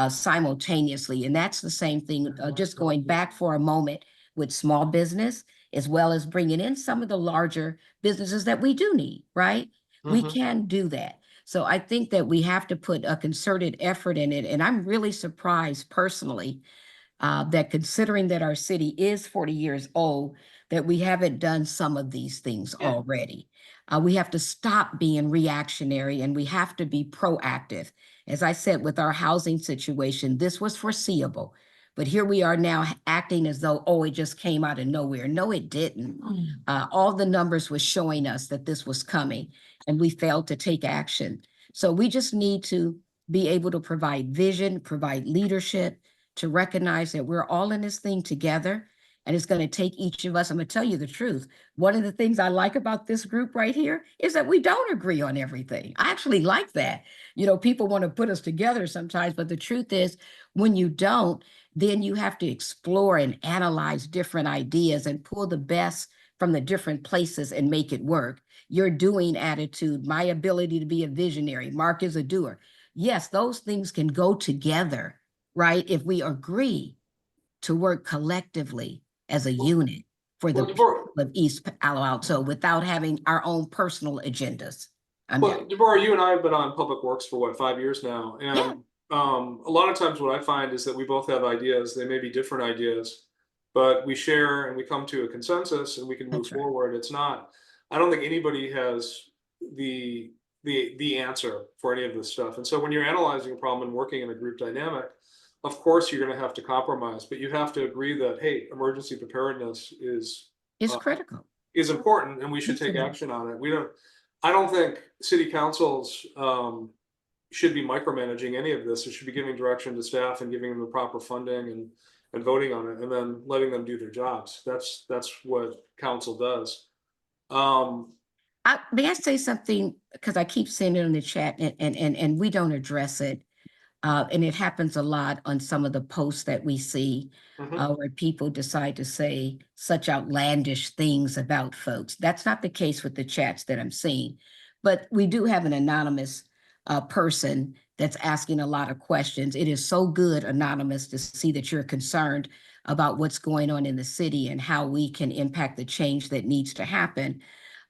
simultaneously. And that's the same thing, just going back for a moment with small business, as well as bringing in some of the larger businesses that we do need, right? We can do that. So I think that we have to put a concerted effort in it. And I'm really surprised personally that, considering that our city is 40 years old, that we haven't done some of these things already. We have to stop being reactionary, and we have to be proactive. As I said, with our housing situation, this was foreseeable. But here we are now acting as though, oh, it just came out of nowhere. No, it didn't. All the numbers were showing us that this was coming, and we failed to take action. So we just need to be able to provide vision, provide leadership, to recognize that we're all in this thing together. And it's going to take each of us. I'm going to tell you the truth. One of the things I like about this group right here is that we don't agree on everything. I actually like that. People want to put us together sometimes, but the truth is, when you don't, then you have to explore and analyze different ideas and pull the best from the different places and make it work. Your doing attitude, my ability to be a visionary, Mark is a doer. Yes, those things can go together, right? If we agree to work collectively as a unit for the people of East Palo Alto without having our own personal agendas. Deborah, you and I have been on Public Works for 5 years now. And a lot of times what I find is that we both have ideas. They may be different ideas, but we share and we come to a consensus and we can move forward. It's not, I don't think anybody has the answer for any of this stuff. And so when you're analyzing a problem and working in a group dynamic, of course you're going to have to compromise, but you have to agree that, hey, emergency preparedness is critical, is important, and we should take action on it. I don't think city councils should be micromanaging any of this. It should be giving direction to staff and giving them the proper funding and voting on it, and then letting them do their jobs. That's what council does. May I say something, because I keep seeing it in the chat and we don't address it. And it happens a lot on some of the posts that we see where people decide to say such outlandish things about folks. That's not the case with the chats that I'm seeing. But we do have an anonymous person that's asking a lot of questions. It is so good, Anonymous, to see that you're concerned about what's going on in the city and how we can impact the change that needs to happen.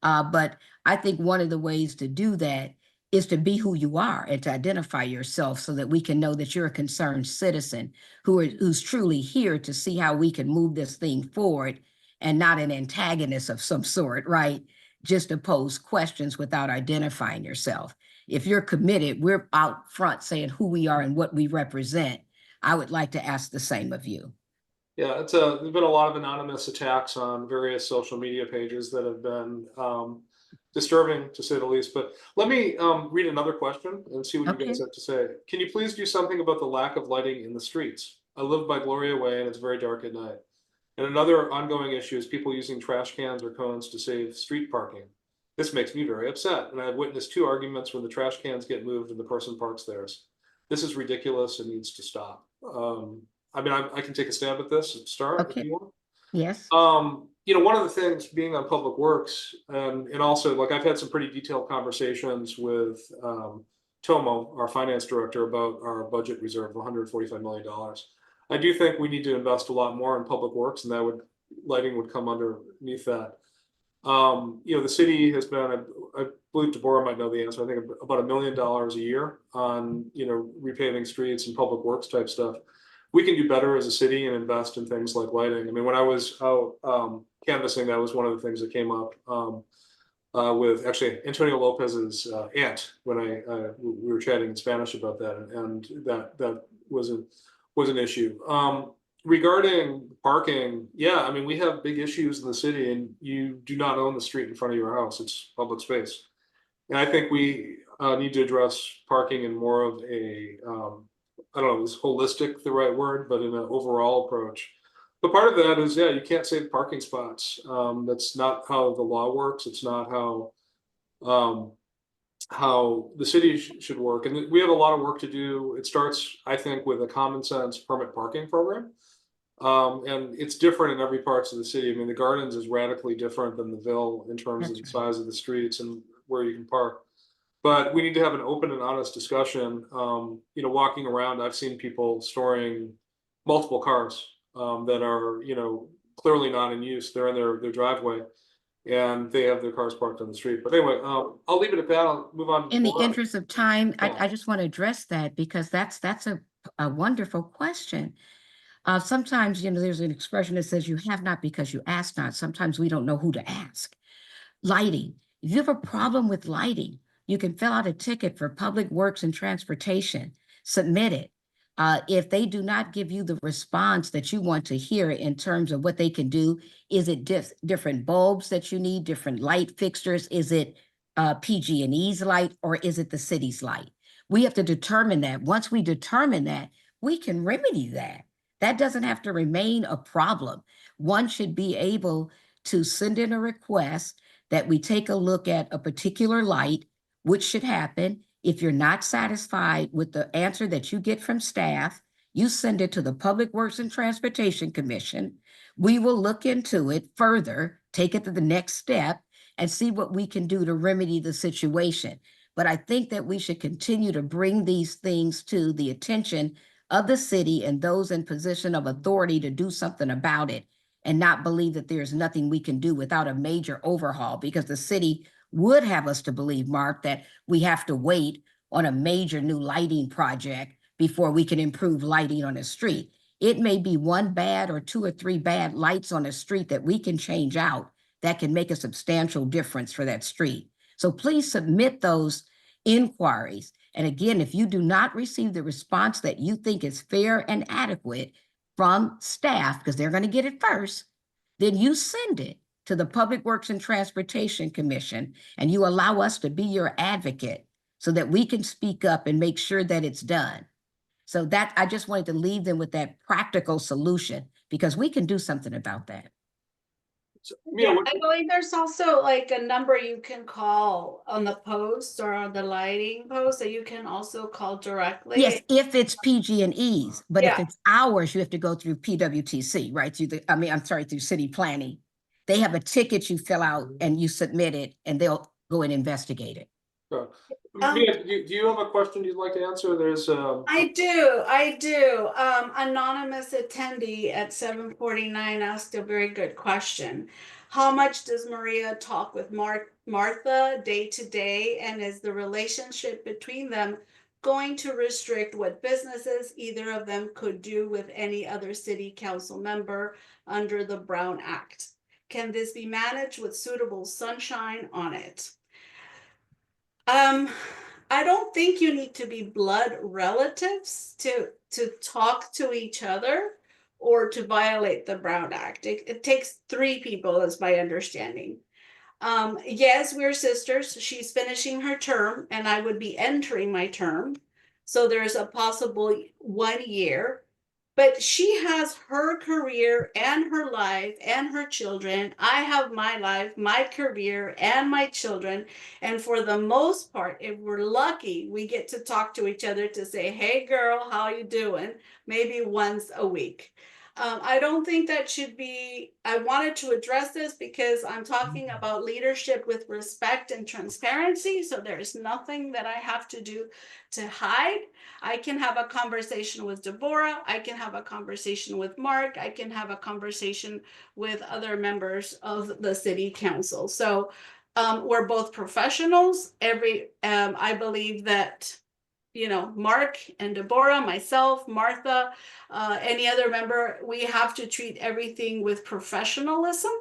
But I think one of the ways to do that is to be who you are and to identify yourself, so that we can know that you're a concerned citizen who's truly here to see how we can move this thing forward, and not an antagonist of some sort, right? Just to pose questions without identifying yourself. If you're committed, we're out front saying who we are and what we represent. I would like to ask the same of you. Yeah, there's been a lot of anonymous attacks on various social media pages that have been disturbing to say the least. But let me read another question and see what you Okay. guys have to say. Can you please do something about the lack of lighting in the streets? I live by Gloria Way and it's very dark at night. And another ongoing issue is people using trash cans or cones to save street parking. This makes me very upset, and I've witnessed 2 arguments when the trash cans get moved and the person parks theirs. This is ridiculous and needs to stop. I mean, I can take a stab at this and start Okay. if you want. Yes. You know, one of the things being on Public Works, and also like I've had some pretty detailed conversations with Tomo, our finance director, about our budget reserve of $145 million. I do think we need to invest a lot more in Public Works, and that would lighting would come underneath that. You know, the city has been, I believe Deborah might know the answer, I think about $1 million a year on, you know, repaving streets and public works type stuff. We can do better as a city and invest in things like lighting. I mean, when I was out canvassing, that was one of the things that came up with actually Antonio Lopez's aunt when we were chatting in Spanish about that, and that was an issue. Regarding parking, yeah, I mean, we have big issues in the city, and you do not own the street in front of your house. It's public space. And I think we need to address parking in more of a, I don't know, is holistic the right word, but in an overall approach. But part of that is, yeah, you can't save parking spots. That's not how the law works. It's not how the city should work. And we have a lot of work to do. It starts, I think, with a common sense permit parking program. And it's different in every parts of the city. I mean, the Gardens is radically different than the Ville in terms of the size of the streets and where you can park. But we need to have an open and honest discussion. You know, walking around, I've seen people storing multiple cars that are, you know, clearly not in use. They're in their driveway, and they have their cars parked on the street. But anyway, I'll leave it at that. I'll move on. In the interest of time, Yeah. I just want to address that because that's a wonderful question. Sometimes, you know, there's an expression that says you have not because you ask not. Sometimes we don't know who to ask. Lighting. If you have a problem with lighting, you can fill out a ticket for Public Works and Transportation, submit it. If they do not give you the response that you want to hear in terms of what they can do, is it different bulbs that you need, different light fixtures? Is it PG&E's light, or is it the city's light? We have to determine that. Once we determine that, we can remedy that. That doesn't have to remain a problem. One should be able to send in a request that we take a look at a particular light, which should happen. If you're not satisfied with the answer that you get from staff, you send it to the Public Works and Transportation Commission. We will look into it further, take it to the next step, and see what we can do to remedy the situation. But I think that we should continue to bring these things to the attention of the city and those in position of authority to do something about it, and not believe that there's nothing we can do without a major overhaul, because the city would have us to believe, Mark, that we have to wait on a major new lighting project before we can improve lighting on the street. It may be 1 bad or 2 or 3 bad lights on a street that we can change out that can make a substantial difference for that street. So please submit those inquiries. And again, if you do not receive the response that you think is fair and adequate from staff, because they're going to get it first, then you send it to the Public Works and Transportation Commission, and you allow us to be your advocate so that we can speak up and make sure that it's done. So that, I just wanted to leave them with that practical solution, because we can do something about that. Yeah, I believe there's also like a number you can call on the post or on the lighting post that you can also call directly. Yes, if it's PG&E's, but if Yeah. it's ours, you have to go through PWTC, right? Through city planning. They have a ticket you fill out and you submit it, and they'll go and investigate it. Sure. Mia, do you have a question you'd like to answer? There's I do. Anonymous attendee at 749 asked a very good question. How much does Maria talk with Martha day to day, and is the relationship between them going to restrict what businesses either of them could do with any other city council member under the Brown Act? Can this be managed with suitable sunshine on it? I don't think you need to be blood relatives to talk to each other or to violate the Brown Act. It takes 3 people, is my understanding. Yes, we're sisters. She's finishing her term and I would be entering my term. So there's a possible 1 year. But she has her career and her life and her children. I have my life, my career, and my children. And for the most part, if we're lucky, we get to talk to each other to say, "Hey, girl, how you doing?" Maybe once a week. I don't think that should be, I wanted to address this because I'm talking about leadership with respect and transparency. So there's nothing that I have to do to hide. I can have a conversation with Deborah. I can have a conversation with Mark. I can have a conversation with other members of the city council. So we're both professionals. I believe that, Mark and Deborah, myself, Martha, any other member, we have to treat everything with professionalism.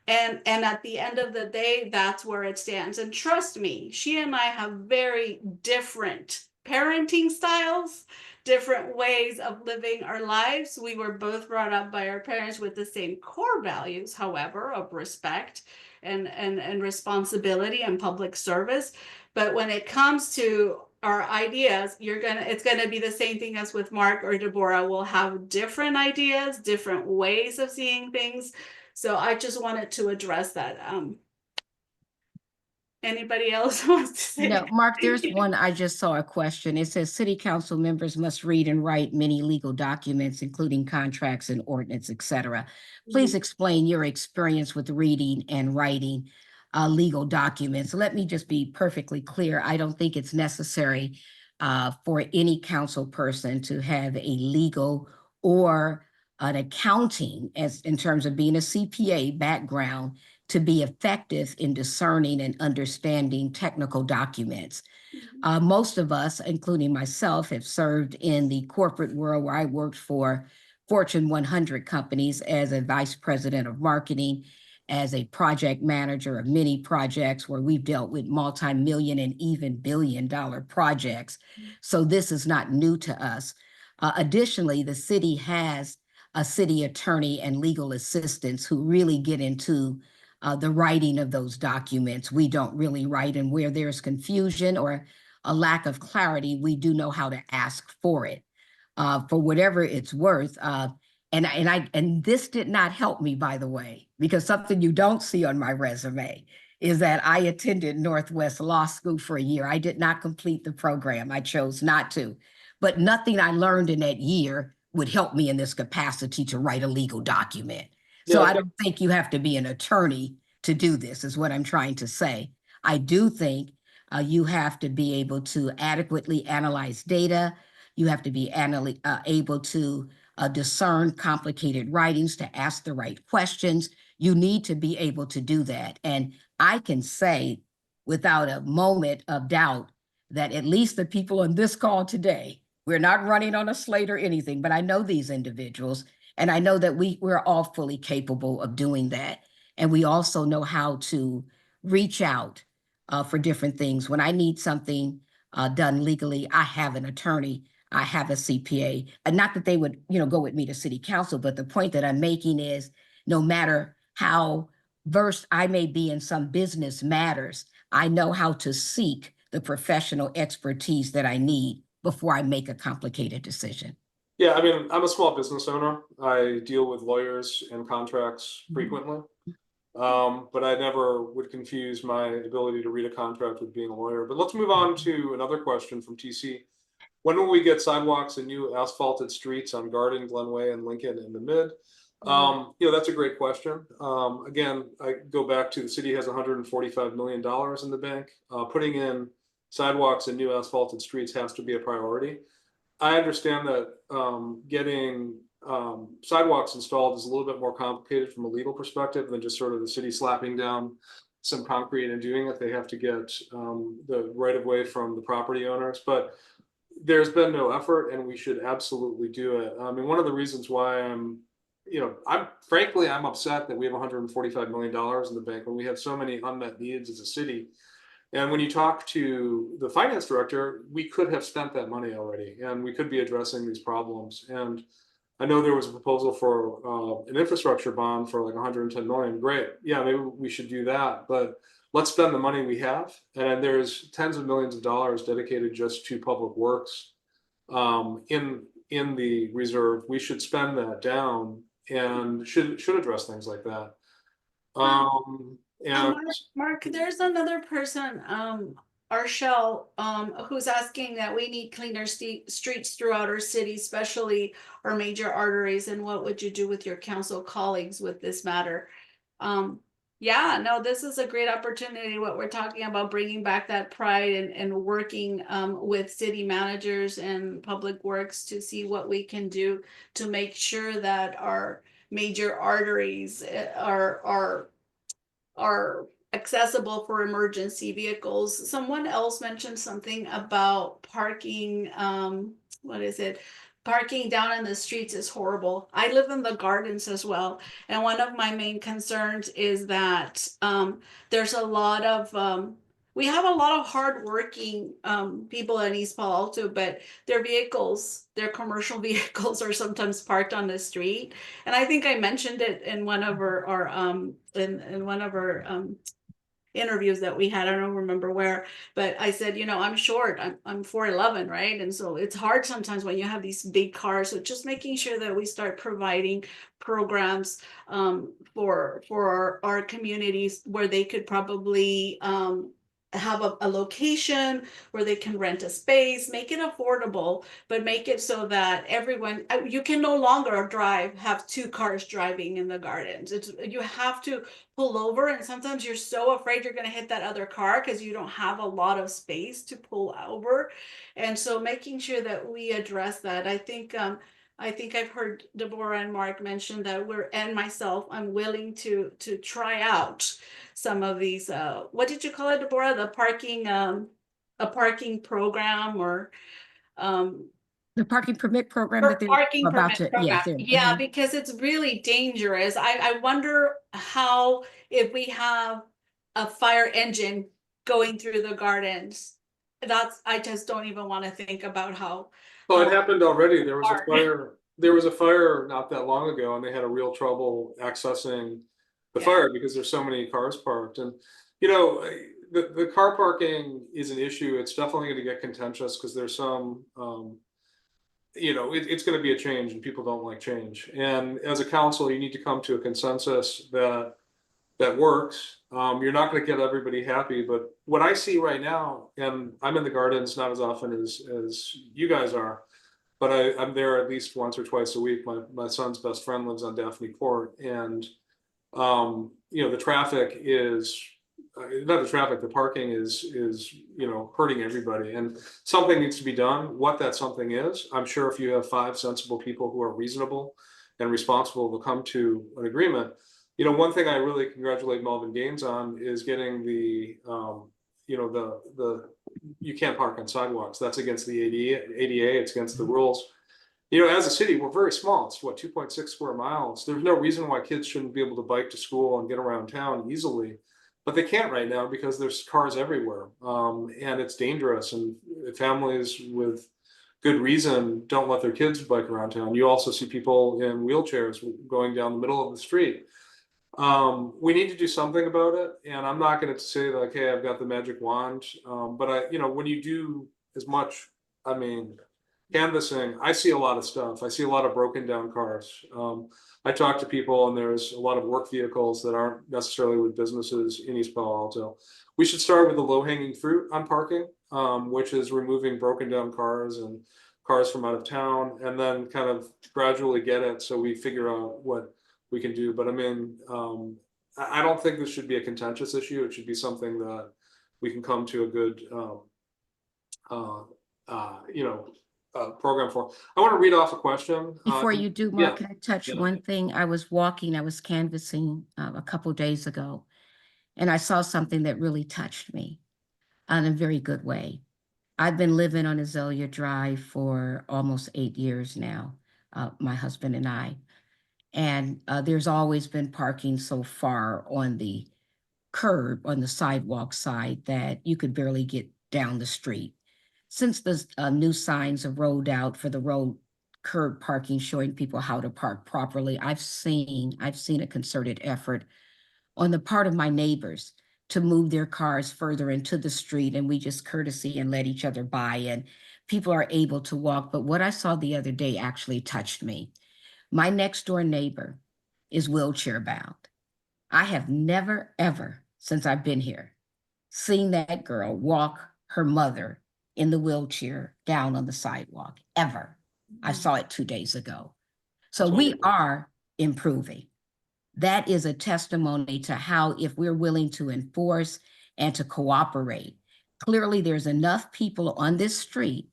And at the end of the day, that's where it stands. And trust me, she and I have very different parenting styles, different ways of living our lives. We were both brought up by our parents with the same core values, however, of respect and responsibility and public service. But when it comes to our ideas, it's gonna be the same thing as with Mark or Deborah. We'll have different ideas, different ways of seeing things. So I just wanted to address that. Anybody else wants to say? No, Mark, there's one, I just saw a question. It says city council members must read and write many legal documents, including contracts and ordinance, et cetera. Please explain your experience with reading and writing legal documents. Let me just be perfectly clear. I don't think it's necessary for any council person to have a legal or an accounting, as in terms of being a CPA background, to be effective in discerning and understanding technical documents. Most of us, including myself, have served in the corporate world where I worked for Fortune 100 companies as a vice president of marketing, as a project manager of many projects where we've dealt with multi-million and even billion-dollar projects. So this is not new to us. Additionally, the city has a city attorney and legal assistants who really get into the writing of those documents. We don't really write, and where there's confusion or a lack of clarity, we do know how to ask for it, for whatever it's worth. And this did not help me, by the way, because something you don't see on my resume is that I attended Northwest Law School for a year. I did not complete the program. I chose not to, but nothing I learned in that year would help me in this capacity to write a legal document. So I don't think you have to be an attorney to do this, is what I'm trying to say. I do think you have to be able to adequately analyze data. You have to be able to discern complicated writings, to ask the right questions. You need to be able to do that. And I can say without a moment of doubt that at least the people on this call today, we're not running on a slate or anything, but I know these individuals. And I know that we're all fully capable of doing that. And we also know how to reach out for different things. When I need something done legally, I have an attorney, I have a CPA. And not that they would, go with me to city council, but the point that I'm making is no matter how versed I may be in some business matters, I know how to seek the professional expertise that I need before I make a complicated decision. Yeah, I mean, I'm a small business owner. I deal with lawyers and contracts frequently. But I never would confuse my ability to read a contract with being a lawyer. But let's move on to another question from TC. When will we get sidewalks and new asphalted streets on Garden, Glenway, and Lincoln in the mid? That's a great question. Again, I go back to the city has $145 million in the bank. Putting in sidewalks and new asphalted streets has to be a priority. I understand that getting sidewalks installed is a little bit more complicated from a legal perspective than just sort of the city slapping down some concrete and doing it. They have to get the right of way from the property owners, but there's been no effort and we should absolutely do it. I mean, one of the reasons why I'm upset that we have $145 million in the bank when we have so many unmet needs as a city. And when you talk to the finance director, we could have spent that money already and we could be addressing these problems. And I know there was a proposal for an infrastructure bond for like 110 million. Great. Yeah, maybe we should do that. But let's spend the money we have. And there's tens of millions of dollars dedicated just to public works in the reserve. We should spend that down and should address things like that. And Mark, there's another person, Arshel, who's asking that we need cleaner streets throughout our city, especially our major arteries. And what would you do with your council colleagues with this matter? Yeah, no, this is a great opportunity. What we're talking about, bringing back that pride and working with city managers and public works to see what we can do to make sure that our major arteries are accessible for emergency vehicles. Someone else mentioned something about parking. What is it? Parking down in the streets is horrible. I live in the gardens as well. And one of my main concerns is that there's a lot of, we have a lot of hardworking people in East Palo Alto, but their vehicles, their commercial vehicles are sometimes parked on the street. And I think I mentioned it in one of our in one of our interviews that we had. I don't remember where, but I said, you know, I'm short. I'm 4'11", right? And so it's hard sometimes when you have these big cars. So just making sure that we start providing programs for our communities where they could probably have a location where they can rent a space, make it affordable, but make it so that everyone, you can no longer have two cars driving in the gardens. You have to pull over, and sometimes you're so afraid you're going to hit that other car because you don't have a lot of space to pull over. And so making sure that we address that. I think I've heard Deborah and Mark mention that and myself, I'm willing to try out some of these, what did you call it, Deborah? The parking, a parking program, or The parking permit program that they're parking about permit to, program. yes. Yeah, because it's really dangerous. I wonder how, if we have a fire engine going through the gardens, I just don't even want to think about how. oh, it happened already. There was a fire. There was a fire not that long ago, and they had a real trouble accessing the fire because there's so many cars parked. And you know, the car parking is an issue. It's definitely going to get contentious because there's some, you know, it's going to be a change, and people don't like change. And as a council, you need to come to a consensus that works. You're not going to get everybody happy, but what I see right now, and I'm in the gardens not as often as you guys are, but I'm there at least once or twice a week. My son's best friend lives on Daphne Court, and you know, the traffic is not the traffic, the parking is you know, hurting everybody, and something needs to be done. What that something is, I'm sure if you have 5 sensible people who are reasonable and responsible, will come to an agreement. You know, one thing I really congratulate Melvin Gaines on is getting the you know, the you can't park on sidewalks. That's against the ADA. It's against the rules. You know, as a city, we're very small. It's what, 2.6 square miles. There's no reason why kids shouldn't be able to bike to school and get around town easily, but they can't right now because there's cars everywhere, and it's dangerous. And families with good reason don't let their kids bike around town. You also see people in wheelchairs going down the middle of the street. We need to do something about it, and I'm not going to say like, hey, I've got the magic wand, but you know, when you do as much, I mean, canvassing, I see a lot of stuff. I see a lot of broken down cars. I talk to people, and there's a lot of work vehicles that aren't necessarily with businesses in East Palo Alto. We should start with the low hanging fruit on parking, which is removing broken down cars and cars from out of town, and then kind of gradually get it so we figure out what we can do. But I mean, I don't think this should be a contentious issue. It should be something that we can come to a good, you know, program for. I want to read off a question. Before you do, Mark, yeah. can I touch Yeah. one thing? I was canvassing a couple days ago, and I saw something that really touched me in a very good way. I've been living on Azalea Drive for almost 8 years now, my husband and I. And there's always been parking so far on the curb, on the sidewalk side, that you could barely get down the street. Since the new signs are rolled out for the road curb parking, showing people how to park properly. I've seen a concerted effort on the part of my neighbors to move their cars further into the street, and we just courtesy and let each other by, and people are able to walk. But what I saw the other day actually touched me. My next door neighbor is wheelchair bound. I have never, ever, since I've been here, seen that girl walk her mother in the wheelchair down on the sidewalk, ever. I saw it 2 days ago. So we are improving. That is a testimony to how, if we're willing to enforce and to cooperate, clearly there's enough people on this street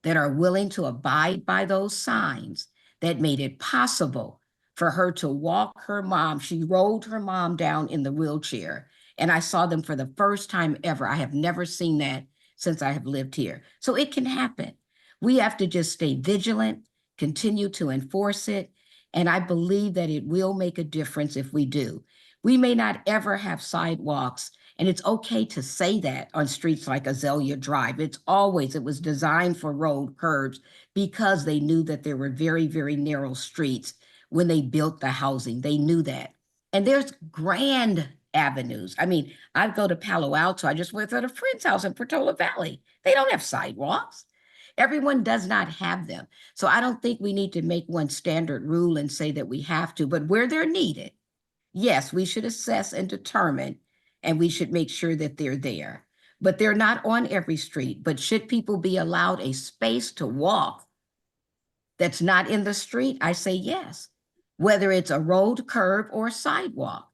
that are willing to abide by those signs that made it possible for her to walk her mom. She rolled her mom down in the wheelchair, and I saw them for the first time ever. I have never seen that since I have lived here. So it can happen. We have to just stay vigilant, continue to enforce it, and I believe that it will make a difference if we do. We may not ever have sidewalks, and it's okay to say that on streets like Azalea Drive. It was designed for road curbs because they knew that there were very, very narrow streets when they built the housing. They knew that. And there's grand avenues. I mean, I go to Palo Alto. I just went to a friend's house in Portola Valley. They don't have sidewalks. Everyone does not have them. So I don't think we need to make one standard rule and say that we have to, but where they're needed, yes, we should assess and determine, and we should make sure that they're there. But they're not on every street. But should people be allowed a space to walk that's not in the street? I say yes. Whether it's a road, curb, or sidewalk,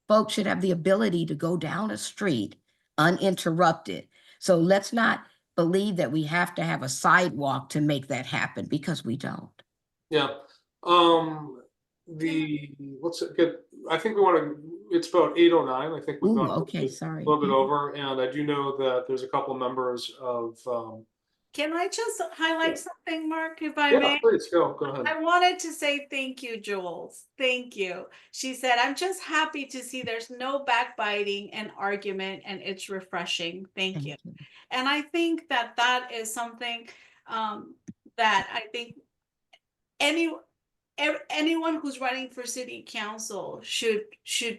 folks should have the ability to go down a street uninterrupted. So let's not believe that we have to have a sidewalk to make that happen, because we don't. Yeah. Let's get, I think we want to, it's about 8:09. I think we've Ooh, gone okay, sorry. a little bit over, and I do know that there's a couple members of Can I just highlight something, Mark, if I yeah, may? please go ahead. I wanted to say thank you, Jules. Thank you. She said, I'm just happy to see there's no backbiting and argument, and it's refreshing. Thank you. And I think that that is something that I think anyone who's running for city council should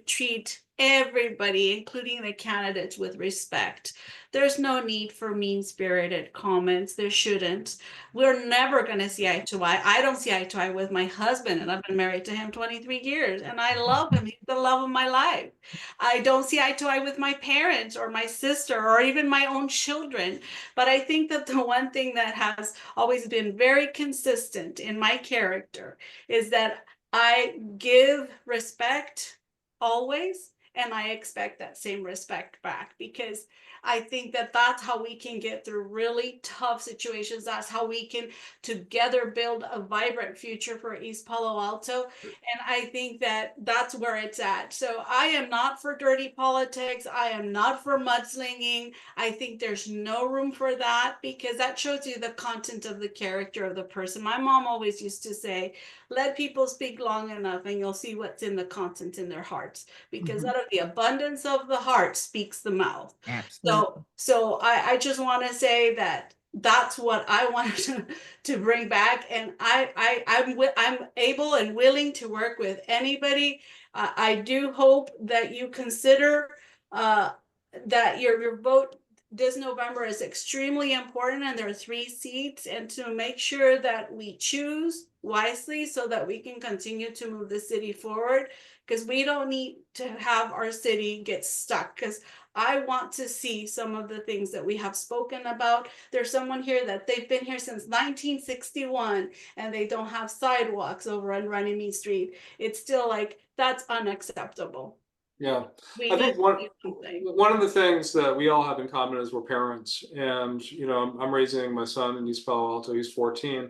treat everybody, including the candidates, with respect. There's no need for mean-spirited comments. There shouldn't. We're never going to see eye to eye. I don't see eye to eye with my husband, and I've been married to him 23 years, and I love him. He's the love of my life. I don't see eye to eye with my parents or my sister or even my own children. But I think that the one thing that has always been very consistent in my character is that I give respect always, and I expect that same respect back, because I think that that's how we can get through really tough situations. That's how we can together build a vibrant future for East Palo Alto. And I think that that's where it's at. So I am not for dirty politics. I am not for mudslinging. I think there's no room for that, because that shows you the content of the character of the person. My mom always used to say, let people speak long enough and you'll see what's in the content in their hearts, because out of the abundance of the heart speaks the mouth. Absolutely. So I just want to say that that's what I wanted to bring back, and I'm able and willing to work with anybody. I do hope that you consider that your vote this November is extremely important, and there are 3 seats, and to make sure that we choose wisely so that we can continue to move the city forward, because we don't need to have our city get stuck. Because I want to see some of the things that we have spoken about. There's someone here that they've been here since 1961 and they don't have sidewalks over on Runnymede Street. It's still like, that's unacceptable. Yeah, I think one of the things that we all have in common is we're parents, and I'm raising my son in East Palo Alto. He's 14,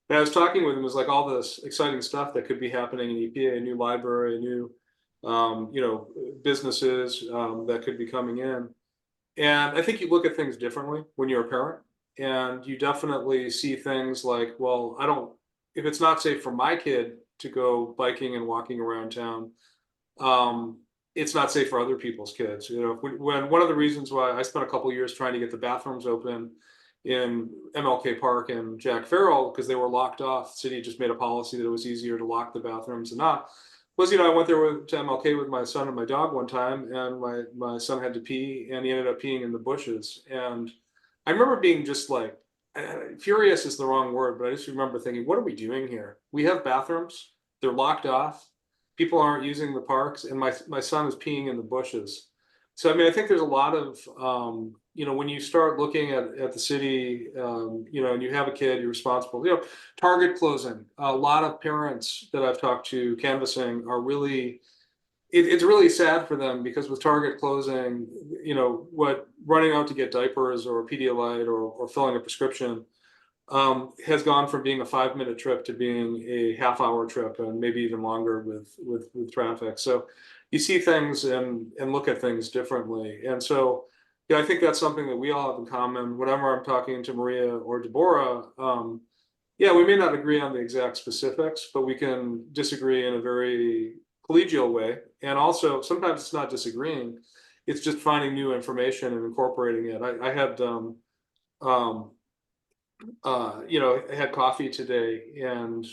and I was talking with him. It was like all this exciting stuff that could be happening in EPA, a new library, a new businesses that could be coming in. And I think you look at things differently when you're a parent, and you definitely see things like, well, if it's not safe for my kid to go biking and walking around town, it's not safe for other people's kids. When one of the reasons why I spent a couple of years trying to get the bathrooms open in MLK Park and Jack Farrell because they were locked off. The city just made a policy that it was easier to lock the bathrooms than not. Was, I went there to MLK with my son and my dog one time, and my son had to pee, and he ended up peeing in the bushes. And I remember being just like, furious is the wrong word, but I just remember thinking, what are we doing here? We have bathrooms, they're locked off, people aren't using the parks, and my son is peeing in the bushes. So, I mean, I think there's a lot of, when you start looking at the city, and you have a kid, you're responsible, Target closing, a lot of parents that I've talked to canvassing are really, it's really sad for them because with Target closing, what running out to get diapers or a Pedialyte or filling a prescription has gone from being a 5-minute trip to being a half-hour trip and maybe even longer with traffic. So you see things and look at things differently. And so, I think that's something that we all have in common. Whenever I'm talking to Maria or Deborah, we may not agree on the exact specifics, but we can disagree in a very collegial way. And also, sometimes it's not disagreeing; it's just finding new information and incorporating it. I had, I had coffee today and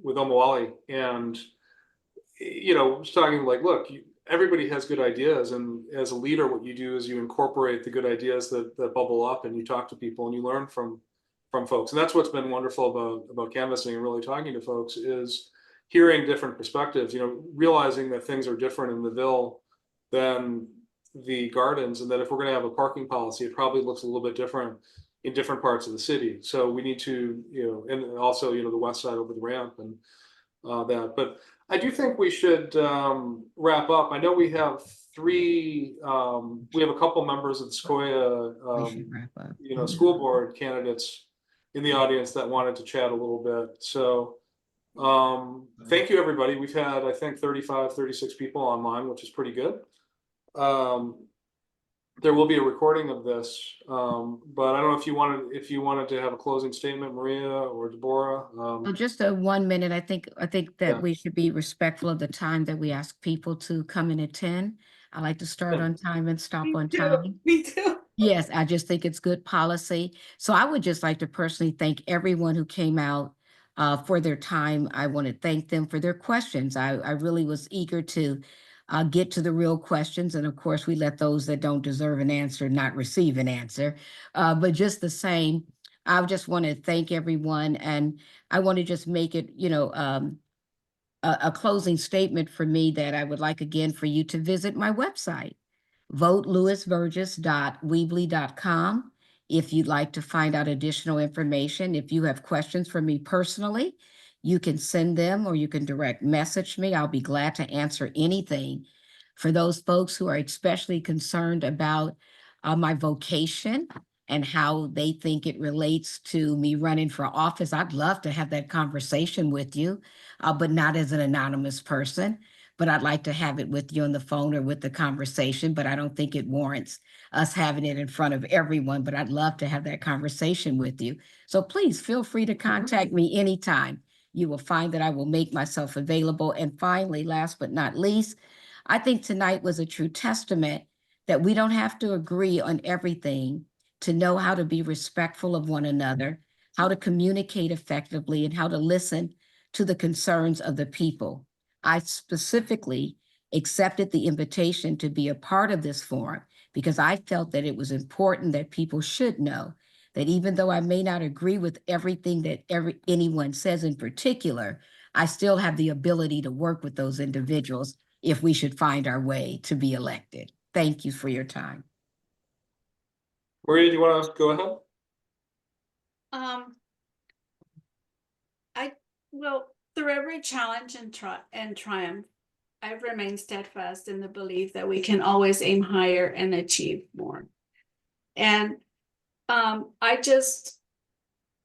with Omawali, and was talking like, look, everybody has good ideas, and as a leader, what you do is you incorporate the good ideas that bubble up, and you talk to people and you learn from folks. And that's what's been wonderful about canvassing and really talking to folks is hearing different perspectives. Realizing that things are different in the Ville than the Gardens, and that if we're going to have a parking policy, it probably looks a little bit different in different parts of the city. So we need to, and also, the west side over the ramp and that. But I do think we should wrap up. I know we have we have a couple members of the Sequoia, We should wrap up. school board candidates in the audience that wanted to chat a little bit. So thank you, everybody. We've had, I think, 35, 36 people online, which is pretty good. There will be a recording of this, but I don't know if you wanted to have a closing statement, Maria or Deborah. So just a 1 minute. I think that Yeah. we should be respectful of the time that we ask people to come and attend. I like to start Yeah. on time and stop Me on too. time. Me too. Yes, I just think it's good policy. So I would just like to personally thank everyone who came out for their time. I want to thank them for their questions. I really was eager to get to the real questions. And of course, we let those that don't deserve an answer not receive an answer. But just the same, I just want to thank everyone. And I want to just make it, a closing statement for me that I would like again for you to visit my website, votelewisvirges.weebly.com. If you'd like to find out additional information, if you have questions for me personally, you can send them or you can direct message me. I'll be glad to answer anything. For those folks who are especially concerned about my vocation and how they think it relates to me running for office, I'd love to have that conversation with you, but not as an anonymous person. But I'd like to have it with you on the phone or with the conversation, but I don't think it warrants us having it in front of everyone, but I'd love to have that conversation with you. So please feel free to contact me anytime. You will find that I will make myself available. And finally, last but not least, I think tonight was a true testament that we don't have to agree on everything to know how to be respectful of one another, how to communicate effectively, and how to listen to the concerns of the people. I specifically accepted the invitation to be a part of this forum because I felt that it was important that people should know that even though I may not agree with everything that anyone says in particular, I still have the ability to work with those individuals if we should find our way to be elected. Thank you for your time. Maria, do you want to go ahead? Well, through every challenge and triumph, I've remained steadfast in the belief that we can always aim higher and achieve more. And I just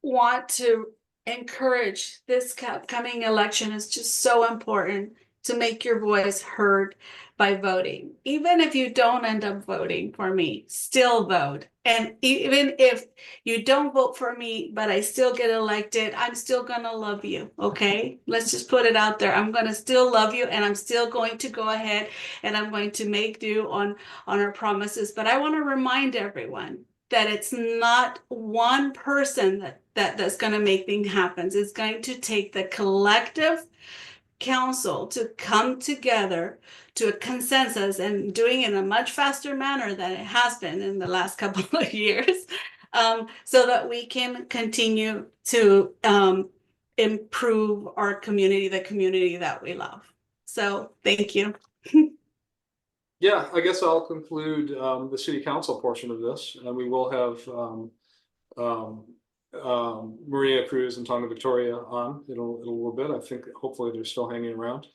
want to encourage this coming election is just so important to make your voice heard by voting. Even if you don't end up voting for me, still vote. And even if you don't vote for me, but I still get elected, I'm still gonna love you, okay? Let's just put it out there. I'm gonna still love you, and I'm still going to go ahead and I'm going to make do on our promises. But I wanna remind everyone that it's not one person that's going to make things happen. It's going to take the collective council to come together to a consensus, and doing it in a much faster manner than it has been in the last couple of years, so that we can continue to improve our community, the community that we love. So thank you. Yeah, I guess I'll conclude the city council portion of this, and we will have Maria Cruz and Tonga Victoria on in a little bit. I think hopefully they're still hanging around.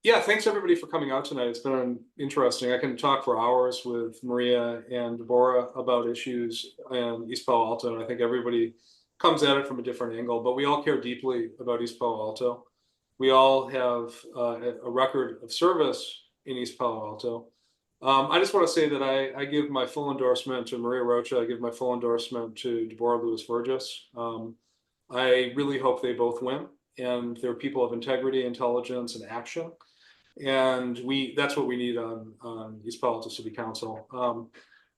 Yeah, thanks everybody for coming out tonight. It's been interesting. I can talk for hours with Maria and Deborah about issues in East Palo Alto, and I think everybody comes at it from a different angle, but we all care deeply about East Palo Alto. We all have a record of service in East Palo Alto. I just want to say that I give my full endorsement to Maria Rocha. I give my full endorsement to Deborah Lewis-Virges. I really hope they both win, and they're people of integrity, intelligence, and action. And that's what we need on East Palo Alto City Council.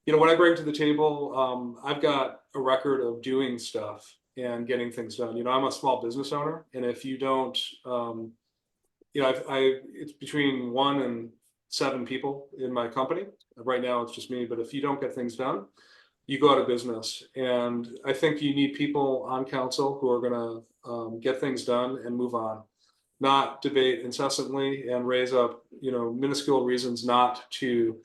You know, what I bring to the table, I've got a record of doing stuff and getting things done. You know, I'm a small business owner, and if you don't, you know, it's between 1 and 7 people in my company. Right now, it's just me. But if you don't get things done, you go out of business. And I think you need people on council who are going to get things done and move on, not debate incessantly and raise up, you know, minuscule reasons not to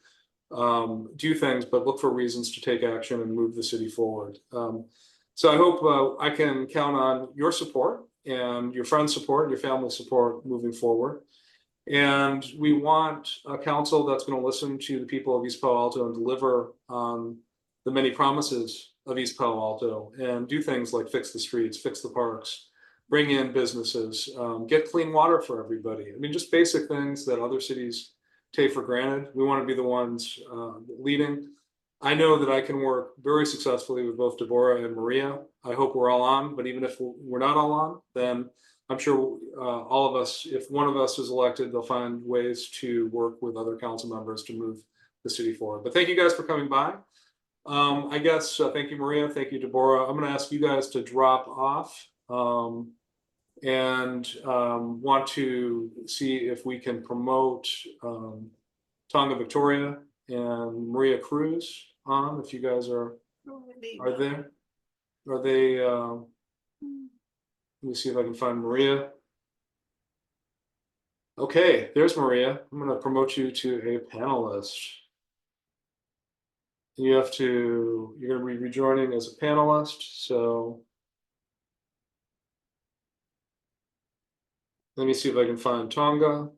do things, but look for reasons to take action and move the city forward. So I hope I can count on your support and your friends' support and your family support moving forward. And we want a council that's going to listen to the people of East Palo Alto and deliver on the many promises of East Palo Alto and do things like fix the streets, fix the parks, bring in businesses, get clean water for everybody. I mean, just basic things that other cities take for granted. We want to be the ones leading. I know that I can work very successfully with both Deborah and Maria. I hope we're all on, but even if we're not all on, then I'm sure all of us, if one of us is elected, they'll find ways to work with other council members to move the city forward. But thank you guys for coming by. I guess, thank you, Maria. Thank you, Deborah. I'm going to ask you guys to drop off and want to see if we can promote Tonga Victoria and Maria Cruz on, if you guys are there. Are they, let me see if I can find Maria. Okay, there's Maria. I'm going to promote you to a panelist. You're going to be rejoining as a panelist. So let me see if I can find Tonga.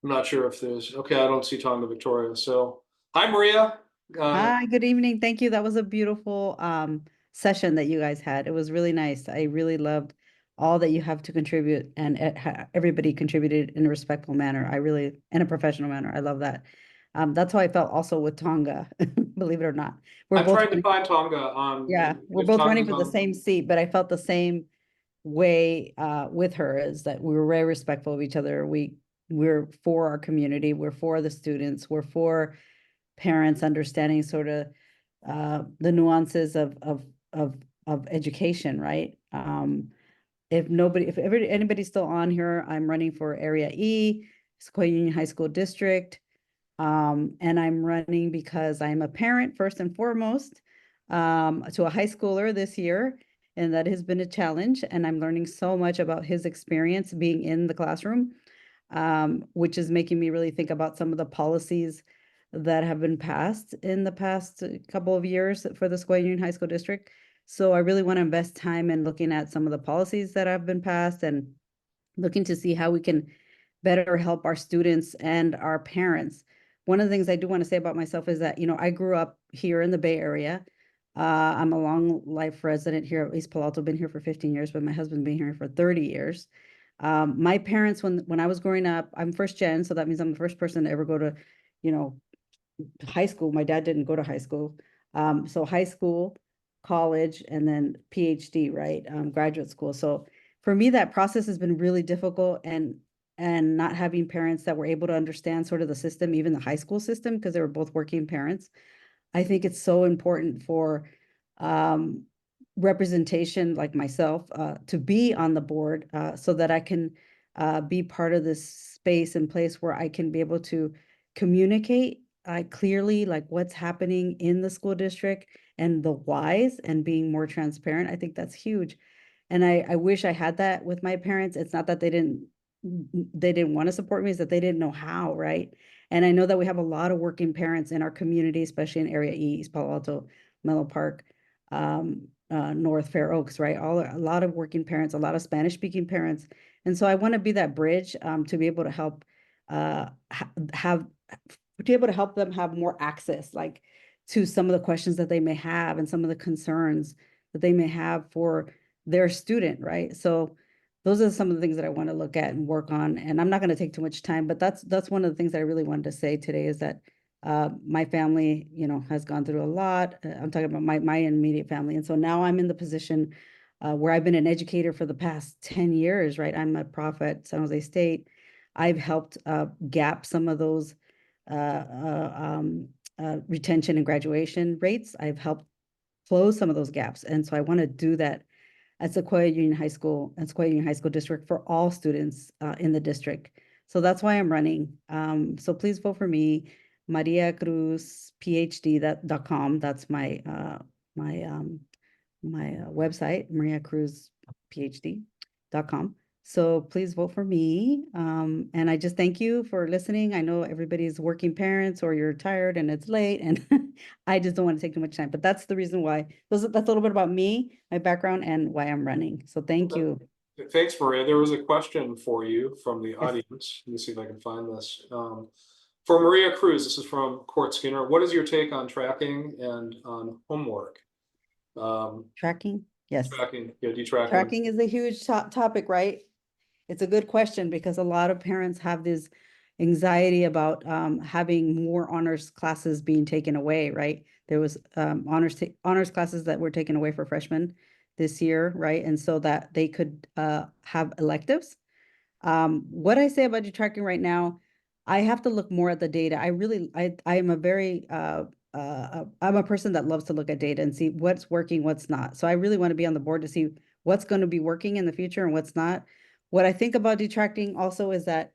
I'm not sure if there's, okay, I don't see Tonga Victoria. So hi, Maria. Hi, good evening. Thank you. That was a beautiful session that you guys had. It was really nice. I really loved all that you have to contribute, and everybody contributed in a respectful manner. In a professional manner. I love that. That's how I felt also with Tonga, believe it or not. I'm trying to find Tonga on. Yeah, we're both running for the same seat, but I felt the same way with her, is that we were very respectful of each other. We're for our community. We're for the students. We're for parents understanding sort of the nuances of education, right? If anybody's still on here, I'm running for Area E, Sequoia Union High School District. And I'm running because I'm a parent first and foremost, to a high schooler this year. And that has been a challenge. And I'm learning so much about his experience being in the classroom, which is making me really think about some of the policies that have been passed in the past couple of years for the Sequoia Union High School District. So I really want to invest time in looking at some of the policies that have been passed and looking to see how we can better help our students and our parents. One of the things I do want to say about myself is that, you know, I grew up here in the Bay Area. I'm a long life resident here at East Palo Alto, been here for 15 years, but my husband's been here for 30 years. My parents, when I was growing up, I'm first gen, so that means I'm the first person to ever go to, you know, high school. My dad didn't go to high school. So high school, college, and then PhD, right? Graduate school. So for me, that process has been really difficult. And and not having parents that were able to understand sort of the system, even the high school system, because they were both working parents. I think it's so important for representation like myself to be on the board so that I can be part of this space and place where I can be able to communicate clearly like what's happening in the school district and the whys and being more transparent. I think that's huge. And I wish I had that with my parents. It's not that they didn't want to support me, it's that they didn't know how, right? And I know that we have a lot of working parents in our community, especially in Area E, East Palo Alto, Menlo Park, North Fair Oaks, right? A lot of working parents, a lot of Spanish-speaking parents. And so I want to be that bridge to be able to help to be able to help them have more access, like to some of the questions that they may have and some of the concerns that they may have for their student, right? So those are some of the things that I want to look at and work on. And I'm not going to take too much time, but that's one of the things that I really wanted to say today is that my family, has gone through a lot. I'm talking about my immediate family. And so now I'm in the position where I've been an educator for the past 10 years, right? I'm a prof at San Jose State. I've helped gap some of those retention and graduation rates. I've helped close some of those gaps. And so I want to do that at Sequoia Union High School and Sequoia Union High School District for all students in the district. So that's why I'm running. So please vote for me, Maria Cruz PhD.com. That's my website, mariacruzphd.com. So please vote for me. And I just thank you for listening. I know everybody's working parents or you're tired and it's late and I just don't want to take too much time, but that's the reason why. That's a little bit about me, my background, and why I'm running. So thank you. Thanks, Maria. There was a question for you from the audience. Let me see if I can find this. For Maria Cruz, this is from Court Skinner. What is your take on tracking and on homework? Tracking? Yes. Tracking, yeah, detracking. Tracking is a huge topic, right? It's a good question because a lot of parents have this anxiety about having more honors classes being taken away, right? There was honors classes that were taken away for freshmen this year, right? And so that they could have electives. What I say about detracting right now, I have to look more at the data. I am a very I'm a person that loves to look at data and see what's working, what's not. So I really want to be on the board to see what's going to be working in the future and what's not. What I think about detracting also is that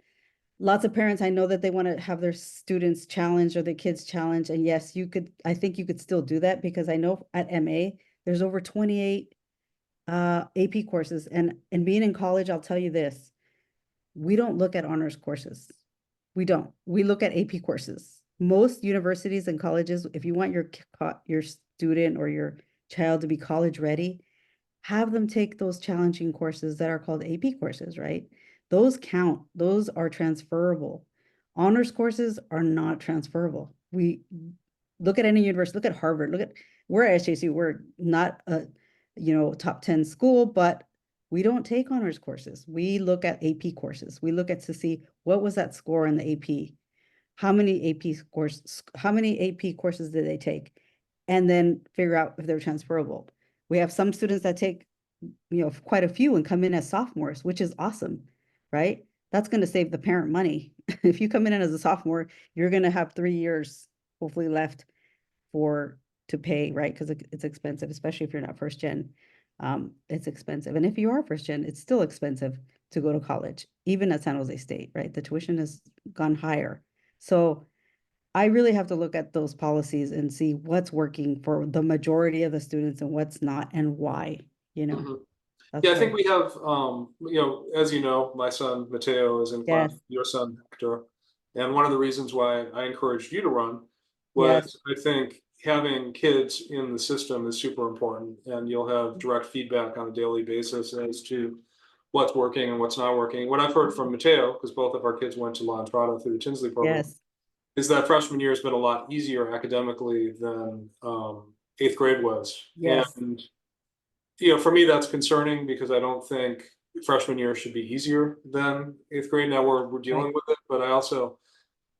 lots of parents, I know that they want to have their students challenged or their kids challenged. And yes, I think you could still do that because I know at MA, there's over 28 AP courses. And being in college, I'll tell you this, we don't look at honors courses. We don't. We look at AP courses. Most universities and colleges, if you want your student or your child to be college ready, have them take those challenging courses that are called AP courses, right? Those count. Those are transferable. Honors courses are not transferable. We look at any university, look at Harvard, we're at SJC, we're not a, top 10 school, but we don't take honors courses. We look at AP courses. We look at to see what was that score in the AP, how many AP courses did they take, and then figure out if they're transferable. We have some students that take, quite a few and come in as sophomores, which is awesome, right? That's going to save the parent money. If you come in as a sophomore, you're going to have 3 years hopefully left to pay, right? Because it's expensive, especially if you're not first gen. It's expensive. And if you are first gen, it's still expensive to go to college, even at San Jose State, right? The tuition has gone higher. So I really have to look at those policies and see what's working for the majority of the students and what's not and why, Yeah, I think we have, as you know, my son Mateo is in class, your son Hector. And one of the reasons why I encouraged you to run was I think having kids in the system is super important, and you'll have direct feedback on a daily basis as to what's working and what's not working. What I've heard from Mateo, because both of our kids went to La Entrada through the Tinsley program, is that freshman year has been a lot easier academically than 8th grade was. And for me, that's concerning because I don't think freshman year should be easier than 8th grade. Now we're dealing with it, but I also,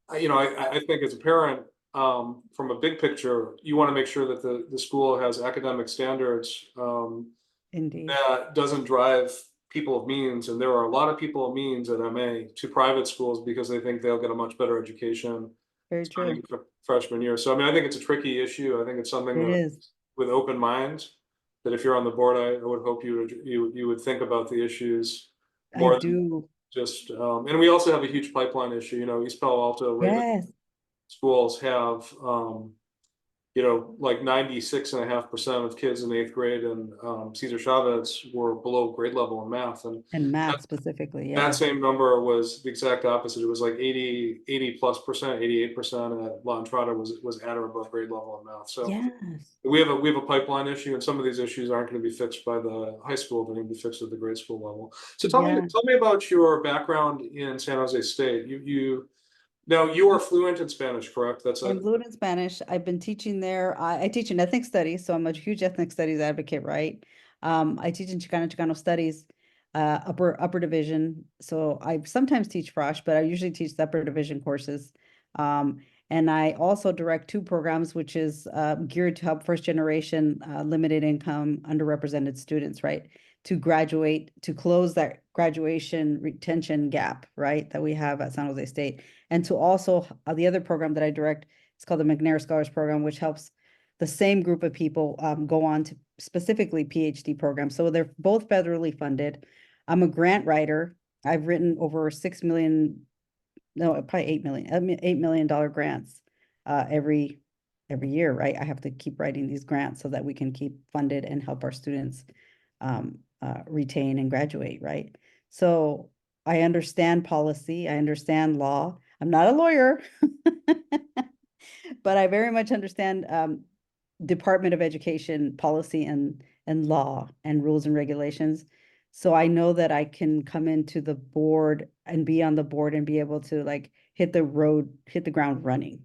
I think as a parent, from a big picture, you want to make sure that the school has academic standards that doesn't drive people of means, and there are a lot of people of means at MA to private schools because they think they'll get a much better education Very starting true. freshman year. So I mean, I think it's a tricky issue. I think it's something It that, is. with open minds, that if you're on the board, I would hope you would think about the issues I more than do. just. And we also have a huge pipeline issue. You know, East Palo Alto, Raven Yes. schools have you know, like 96.5% of kids in 8th grade and Cesar Chavez were below grade level in math. And And math specifically. that Yeah. same number was the exact opposite. It was like 80+%, 88% at La Entrada was at or above grade level in math. So Yes. we have a pipeline issue, and some of these issues aren't going to be fixed by the high school. They're going to be fixed at the grade school level. So tell Yeah. me about your background in San Jose State. Now you are fluent in Spanish, correct? That's I'm fluent in Spanish. I've been teaching there. I teach in ethnic studies, so I'm a huge ethnic studies advocate, right? I teach in Chicano studies, upper division. So I sometimes teach Frosh, but I usually teach the upper division courses. And I also direct 2 programs, which is geared to help first generation limited income underrepresented students, right? To graduate, to close that graduation retention gap, right? That we have at San Jose State. And to also, the other program that I direct, it's called the McNair Scholars Program, which helps the same group of people go on to specifically PhD programs. So they're both federally funded. I'm a grant writer. I've written over 6 million, no, probably 8 million, $8 million grants every year, right? I have to keep writing these grants so that we can keep funded and help our students retain and graduate, right? So I understand policy, I understand law. I'm not a lawyer, but I very much understand Department of Education policy and law and rules and regulations. So I know that I can come into the board and be on the board and be able to like hit the ground running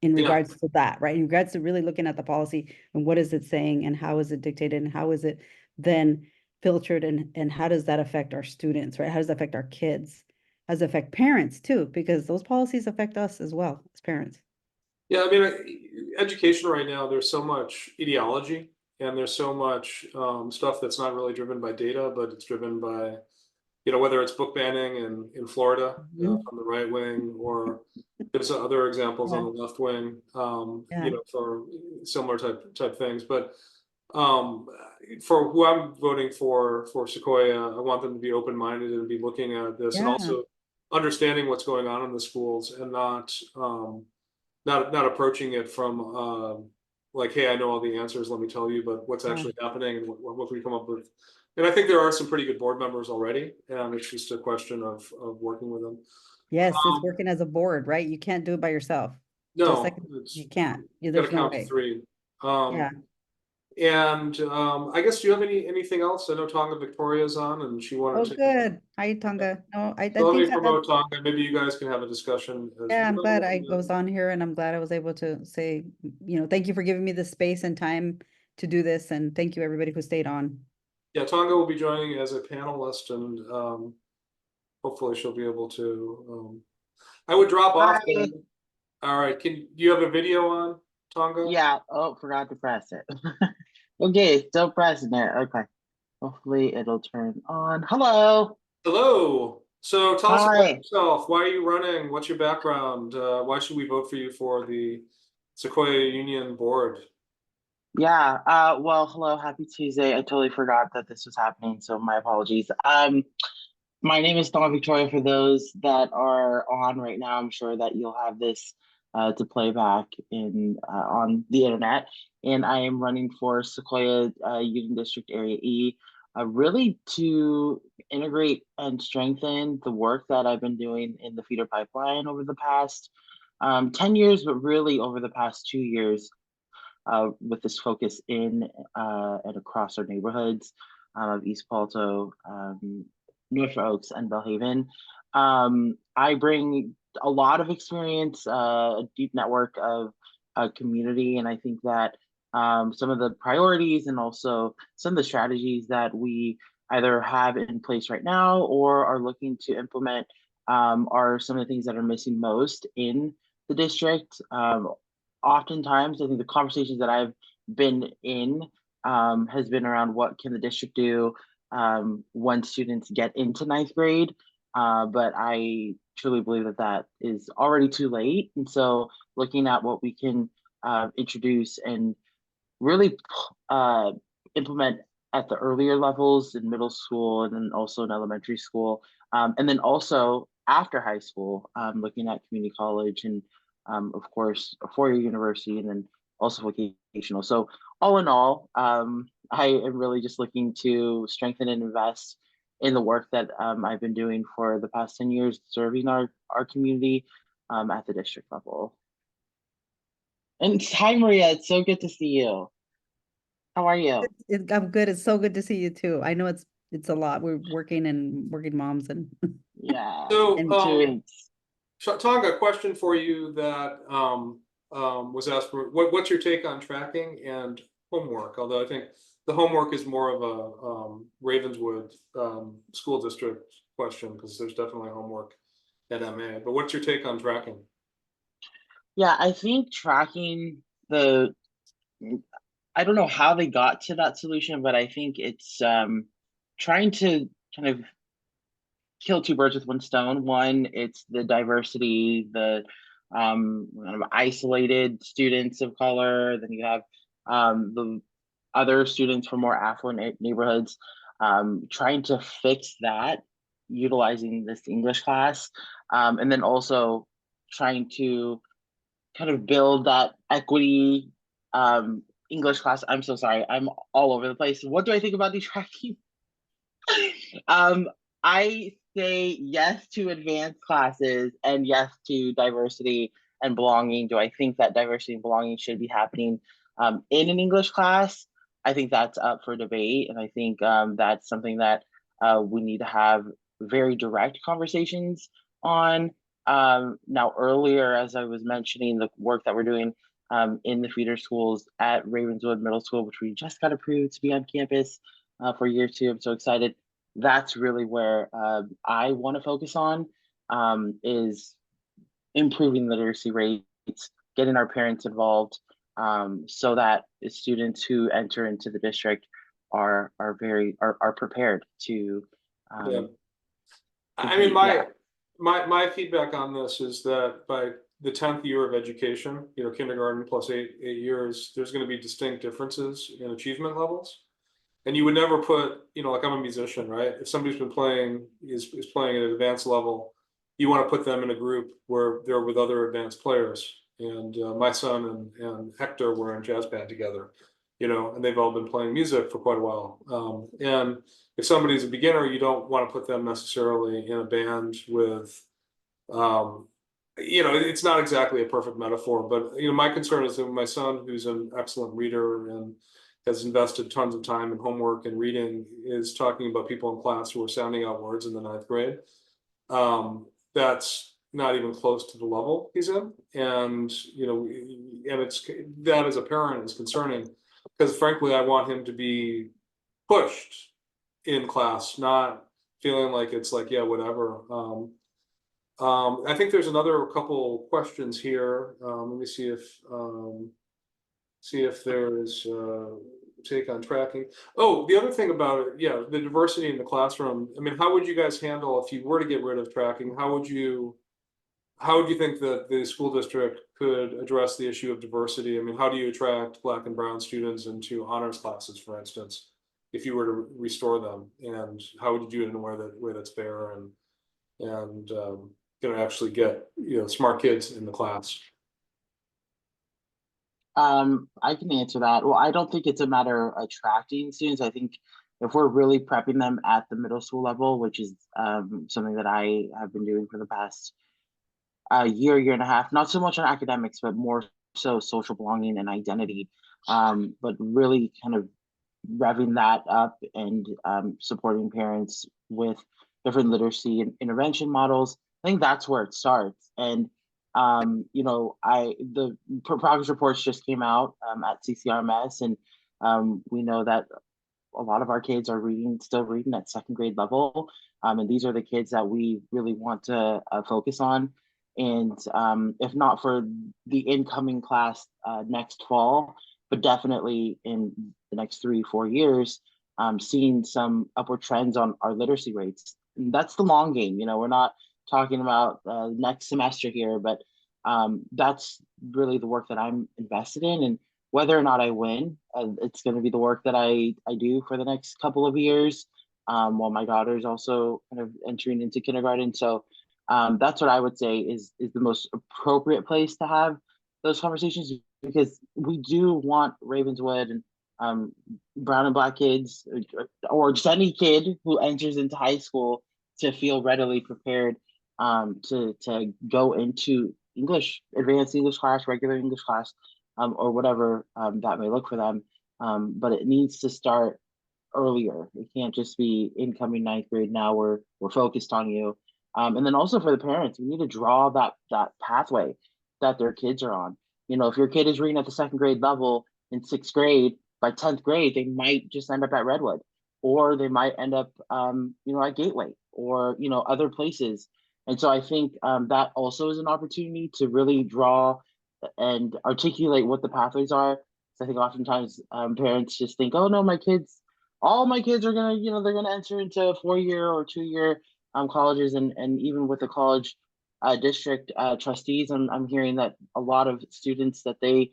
in regards to that, right? In regards to really looking at the policy and what is it saying and how is it dictated and how is it then filtered and how does that affect our students, right? How does it affect our kids? How does it affect parents too? Because those policies affect us as well as parents. Yeah, I mean, education right now, there's so much ideology and there's so much stuff that's not really driven by data, but it's driven by, you know, whether it's book banning in Florida from the right wing, or there's other examples on the left wing, you know, for similar type things. But for who I'm voting for Sequoia, I want them to be open-minded and be looking at this and also understanding what's going on in the schools and not approaching it from like, hey, I know all the answers, let me tell you, but what's actually happening and what can we come up with. And I think there are some pretty good board members already, and it's just a question of working with them. Yes, it's working as a board, right? You can't do it by yourself. No, like you can't. You There's gotta no count to way. 3. Yeah. And I guess, do you have anything else? I know Tonga Victoria's on, and she wanted Oh, to. good. Hi, Tonga. No, I So let me think promote Tonga. Maybe you guys can have a discussion as yeah, I'm well. glad I was on here and I'm glad I was able to say, thank you for giving me the space and time to do this. And thank you everybody who stayed on. Yeah, Tonga will be joining as a panelist, and hopefully she'll be able to. I would drop off. All right. Do you have a video on, Tonga? Yeah. Oh, forgot to press it. Okay, still pressing it. Okay. Hopefully it'll turn on. Hello. Hello. So tell us about Hi. yourself. Why are you running? What's your background? Why should we vote for you for the Sequoia Union board? Yeah. Well, hello. Happy Tuesday. I totally forgot that this was happening, so my apologies. My name is Dawn Victoria. For those that are on right now, I'm sure that you'll have this to play back on the internet. And I am running for Sequoia Union District Area E, really to integrate and strengthen the work that I've been doing in the feeder pipeline over the past 10 years, but really over the past 2 years with this focus in and across our neighborhoods of East Palo Alto, North Oaks, and Bellhaven. I bring a lot of experience, a deep network of community, and I think that some of the priorities and also some of the strategies that we either have in place right now or are looking to implement are some of the things that are missing most in the district. Oftentimes, I think the conversations that I've been in has been around what can the district do when students get into ninth grade. But I truly believe that that is already too late. And so looking at what we can introduce and really implement at the earlier levels in middle school and then also in elementary school. And then also after high school, looking at community college and of course a four-year university and then also vocational. So all in all, I am really just looking to strengthen and invest in the work that I've been doing for the past 10 years, serving our community at the district level. And hi, Maria, it's so good to see you. How are you? I'm good. It's so good to see you too. I know it's a lot. We're working moms and Yeah. So, And 2 weeks. Tonga, question for you that was asked for. What's your take on tracking and homework? Although I think the homework is more of a Ravenswood school district question because there's definitely homework at MA. But what's your take on tracking? Yeah, I think tracking the, I don't know how they got to that solution, but I think it's trying to kind of kill two birds with one stone. One, it's the diversity, the kind of isolated students of color. Then you have the other students from more affluent neighborhoods. Trying to fix that, utilizing this English class, and then also trying to kind of build that equity English class. I'm so sorry. I'm all over the place. What do I think about detracting? I say yes to advanced classes and yes to diversity and belonging. Do I think that diversity and belonging should be happening in an English class? I think that's up for debate. And I think that's something that we need to have very direct conversations on. Now, earlier, as I was mentioning, the work that we're doing in the feeder schools at Ravenswood Middle School, which we just got approved to be on campus for year 2. I'm so excited. That's really where I want to focus on is improving literacy rates, getting our parents involved so that the students who enter into the district are prepared to Yeah. I compete. mean, my feedback on this is that by the 10th year of education, kindergarten plus eight years, there's going to be distinct differences in achievement levels. And you would never put, like I'm a musician, right? If somebody's been playing, is playing at an advanced level, you want to put them in a group where they're with other advanced players. And my son and Hector were in jazz band together, and they've all been playing music for quite a while. And if somebody's a beginner, you don't want to put them necessarily in a band with, it's not exactly a perfect metaphor, but my concern is that my son, who's an excellent reader and has invested tons of time in homework and reading, is talking about people in class who are sounding out words in the 9th grade. That's not even close to the level he's in. And, and it's that as a parent is concerning because frankly, I want him to be pushed in class, not feeling like it's like, yeah, whatever. I think there's another couple questions here. Let me see if there's take on tracking. Oh, the other thing about it, yeah, the diversity in the classroom. I mean, how would you guys handle if you were to get rid of tracking? How would you think that the school district could address the issue of diversity? I mean, how do you attract Black and Brown students into honors classes, for instance, if you were to restore them? And how would you do it in a way that's fair and actually get smart kids in the class? I can answer that. Well, I don't think it's a matter of attracting students. I think if we're really prepping them at the middle school level, which is something that I have been doing for the past year and a half, not so much on academics, but more so social belonging and identity, but really kind of revving that up and supporting parents with different literacy and intervention models. I think that's where it starts. And the progress reports just came out at CCRMS, and we know that a lot of our kids are still reading at 2nd grade level, and these are the kids that we really want to focus on. And if not for the incoming class next fall, but definitely in the next 3-4 years, seeing some upward trends on our literacy rates. And that's the long game. You know, we're not talking about next semester here, but that's really the work that I'm invested in. And whether or not I win, it's going to be the work that I do for the next couple of years, while my daughter is also kind of entering into kindergarten. So that's what I would say is the most appropriate place to have those conversations, because we do want Ravenswood and brown and black kids, or just any kid who enters into high school, to feel readily prepared to go into English, advanced English class, regular English class, or whatever that may look for them. But it needs to start earlier. It can't just be incoming ninth grade. Now we're focused on you. And then also for the parents, we need to draw that pathway that their kids are on. You know, if your kid is reading at the second grade level in sixth grade, by 10th grade, they might just end up at Redwood, or they might end up, you know, at Gateway, or, you know, other places. And so I think that also is an opportunity to really draw and articulate what the pathways are. So I think oftentimes parents just think, oh no, all my kids are gonna, you know, they're gonna enter into 4-year or 2-year colleges, and even with the college district trustees, I'm hearing that a lot of students that they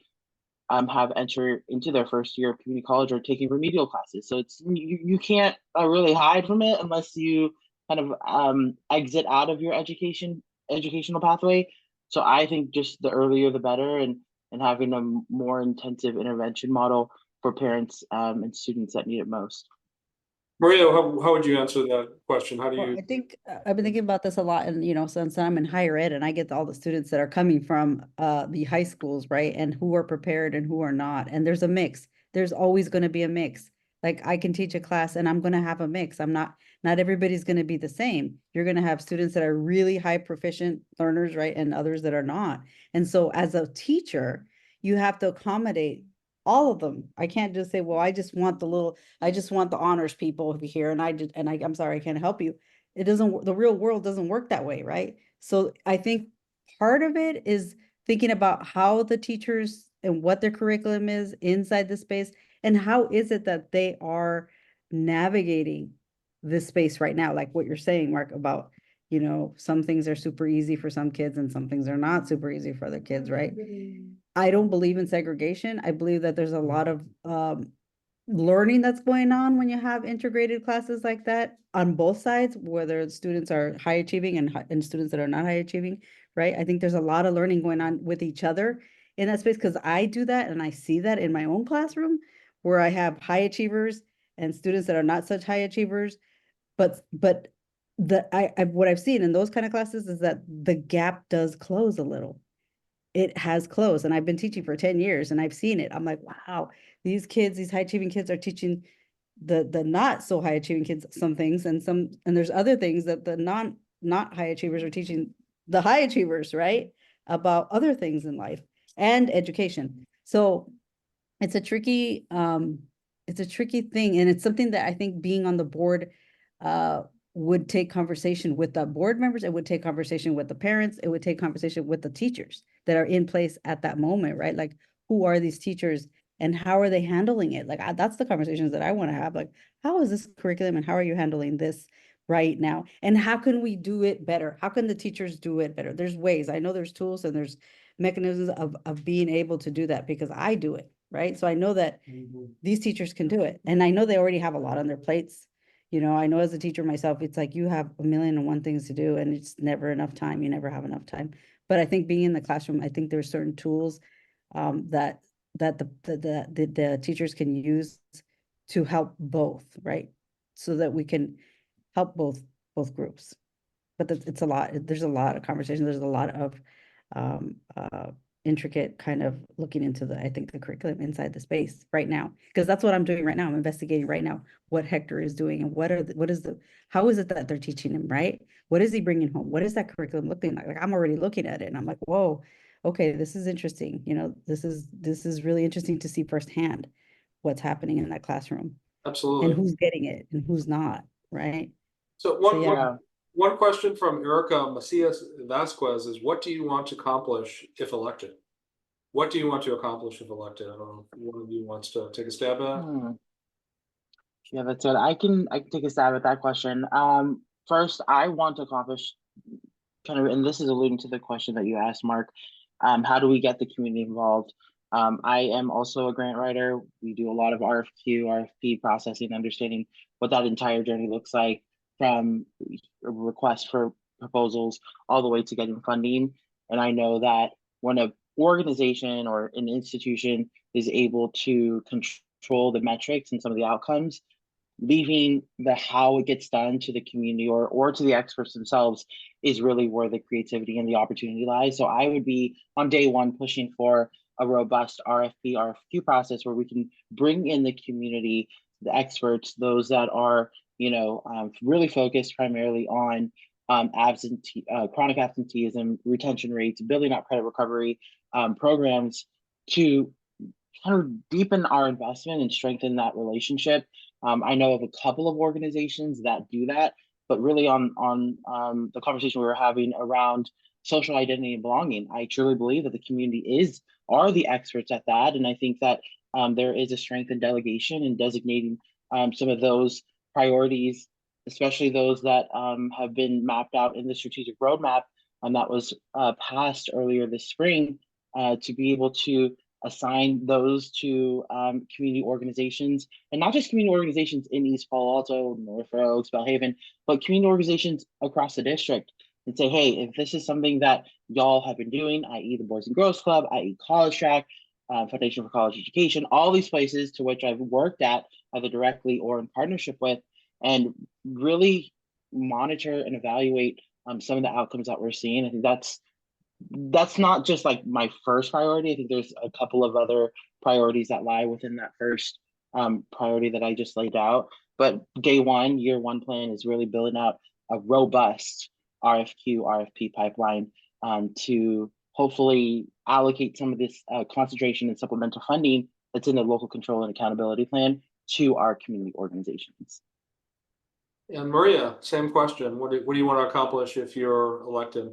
have entered into their first year of community college are taking remedial classes. So it's you can't really hide from it unless you kind of exit out of your educational pathway. So I think just the earlier the better, and having a more intensive intervention model for parents and students that need it most. Maria, how would you answer that question? How do Well, you? I think I've been thinking about this a lot, and you know, since I'm in higher ed and I get all the students that are coming from the high schools, right, and who are prepared and who are not, and there's a mix. There's always going to be a mix. Like I can teach a class and I'm going to have a mix. Not everybody's going to be the same. You're going to have students that are really high proficient learners, right, and others that are not. And so as a teacher, you have to accommodate all of them. I can't just say, well, I just want the honors people over here, and I'm sorry, I can't help you. It doesn't, the real world doesn't work that way, right? So I think part of it is thinking about how the teachers and what their curriculum is inside the space, and how is it that they are navigating this space right now, like what you're saying, Mark, about, you know, some things are super easy for some kids and some things are not super easy for other kids, right? I don't believe in segregation. I believe that there's a lot of learning that's going on when you have integrated classes like that on both sides, whether students are high achieving and students that are not high achieving, right? I think there's a lot of learning going on with each other in that space, because I do that and I see that in my own classroom, where I have high achievers and students that are not such high achievers. But what I've seen in those kind of classes is that the gap does close a little. It has closed, and I've been teaching for 10 years and I've seen it. I'm like, wow, these high achieving kids are teaching the not so high achieving kids some things, and there's other things that the not high achievers are teaching the high achievers, right? About other things in life and education. So it's a tricky thing, and it's something that I think being on the board would take conversation with the board members. It would take conversation with the parents. It would take conversation with the teachers that are in place at that moment, right? Like, who are these teachers and how are they handling it? Like, that's the conversations that I want to have. Like, how is this curriculum and how are you handling this right now? And how can we do it better? How can the teachers do it better? There's ways. I know there's tools and there's mechanisms of being able to do that, because I do it, right? So I know that these teachers can do it. And I know they already have a lot on their plates. You know, I know as a teacher myself, it's like you have 1,000,001 things to do and it's never enough time. You never have enough time. But I think being in the classroom, I think there's certain tools that the teachers can use to help both, right? So that we can help both groups. But it's a lot. There's a lot of conversation. There's a lot of intricate kind of looking into I think the curriculum inside the space right now, because that's what I'm doing right now. I'm investigating right now what Hector is doing and how is it that they're teaching him, right? What is he bringing home? What is that curriculum looking like? Like, I'm already looking at it and I'm like, whoa, okay, this is interesting. You know, this is really interesting to see firsthand what's happening in that classroom. Absolutely. And who's getting it and who's not, right? So one question from Erica Macias Vasquez is, what do you want to accomplish if elected? What do you want to accomplish if elected? I don't know if one of you wants to take a stab at it. Yeah, that's it. I can take a stab at that question. First, I want to accomplish kind of, and this is alluding to the question that you asked, Mark. How do we get the community involved? I am also a grant writer. We do a lot of RFQ, RFP processing, understanding what that entire journey looks like, from a request for proposals all the way to getting funding. And I know that when an organization or an institution is able to control the metrics and some of the outcomes, leaving the how it gets done to the community or to the experts themselves is really where the creativity and the opportunity lies. So I would be on day one pushing for a robust RFP, RFQ process where we can bring in the community, the experts, those that are, really focused primarily on chronic absenteeism, retention rates, building out credit recovery programs to kind of deepen our investment and strengthen that relationship. I know of a couple of organizations that do that, but really on the conversation we were having around social identity and belonging, I truly believe that the community are the experts at that, and I think that there is a strength in delegation and designating some of those priorities, especially those that have been mapped out in the strategic roadmap that was passed earlier this spring, to be able to assign those to community organizations, and not just community organizations in East Palo Alto, North Oaks, Belhaven, but community organizations across the district, and say, hey, if this is something that y'all have been doing, i.e. the Boys and Girls Club, i.e. College Track, Foundation for College Education, all these places to which I've worked at either directly or in partnership with, and really monitor and evaluate some of the outcomes that we're seeing. I think that's not just like my first priority. I think there's a couple of other priorities that lie within that first priority that I just laid out. But day one, year one plan is really building out a robust RFQ, RFP pipeline to hopefully allocate some of this concentration and supplemental funding that's in the local control and accountability plan to our community organizations. And Maria, same question. What do you want to accomplish if you're elected?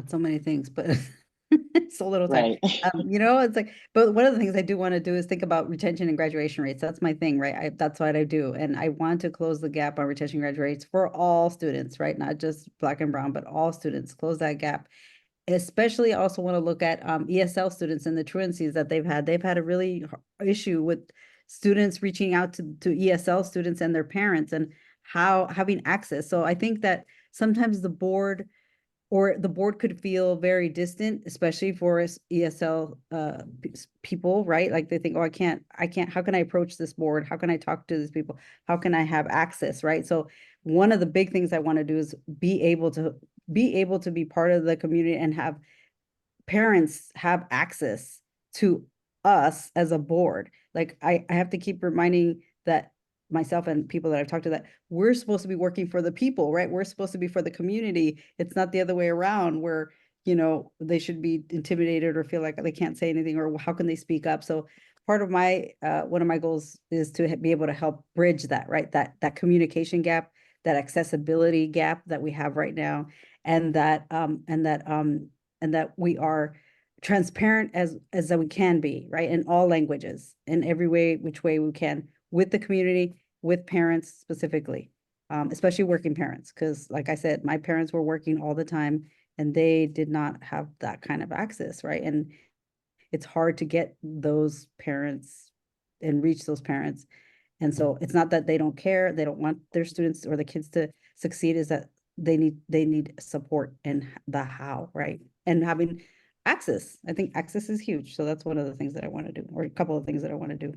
So many things, but it's a little time. Right. It's like, but one of the things I do want to do is think about retention and graduation rates. That's my thing, right? That's what I do. And I want to close the gap on retention graduation rates for all students, right? Not just Black and brown, but all students, close that gap. Especially also want to look at ESL students and the truancies that they've had. They've had a really issue with students reaching out to ESL students and their parents and how having access. So I think that sometimes the board could feel very distant, especially for us ESL people, right? Like they think, oh, I can't, how can I approach this board? How can I talk to these people? How can I have access, right? So one of the big things I want to do is be able to be part of the community and have parents have access to us as a board. Like I have to keep reminding that myself and people that I've talked to that we're supposed to be working for the people, right? We're supposed to be for the community. It's not the other way around where, they should be intimidated or feel like they can't say anything or how can they speak up? So part of my, one of my goals is to be able to help bridge that, right? That communication gap, that accessibility gap that we have right now. And that we are transparent as that we can be, right? In all languages, in every way, which way we can, with the community, with parents specifically, especially working parents. Because like I said, my parents were working all the time and they did not have that kind of access, right? And it's hard to get those parents and reach those parents. And so it's not that they don't care, they don't want their students or the kids to succeed, is that they need support and the how, right? And having access. I think access is huge. So that's one of the things that I want to do, or a couple of things that I want to do.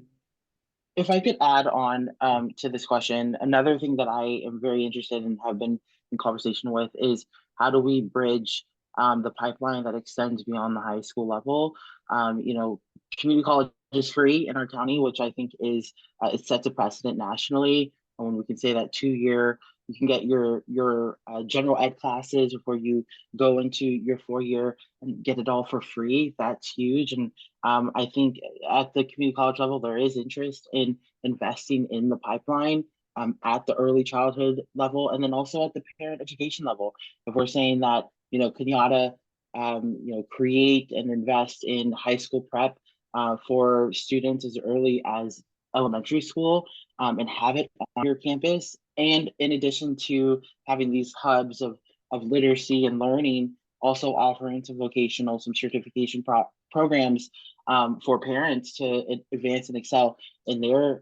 If I could add on to this question, another thing that I am very interested in, have been in conversation with, is how do we bridge the pipeline that extends beyond the high school level? Community college is free in our county, which I think is it sets a precedent nationally. And when we can say that 2-year, you can get your general ed classes before you go into your 4-year and get it all for free. That's huge. And I think at the community college level, there is interest in investing in the pipeline at the early childhood level, and then also at the parent education level. If we're saying that, Kenyatta, create and invest in high school prep for students as early as elementary school, and have it on your campus. And in addition to having these hubs of literacy and learning, also offering some vocational, some certification programs for parents to advance and excel in their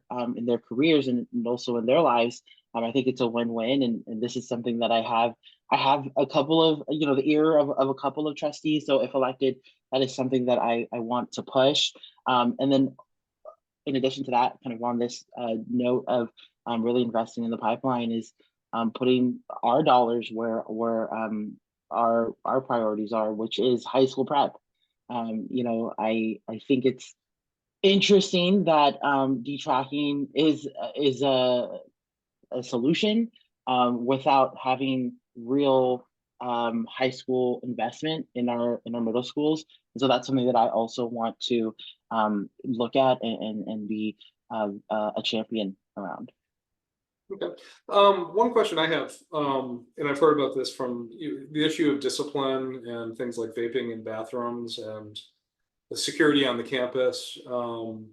careers and also in their lives. I think it's a win-win, and this is something that I have a couple of, the ear of a couple of trustees. So if elected, that is something that I want to push. And then in addition to that, kind of on this note of really investing in the pipeline is putting our dollars where our priorities are, which is high school prep. I think it's interesting that detracking is a solution without having real high school investment in our middle schools. And so that's something that I also want to look at and be a champion around. Okay. One question I have, and I've heard about this from you, the issue of discipline and things like vaping in bathrooms and the security on the campus. Do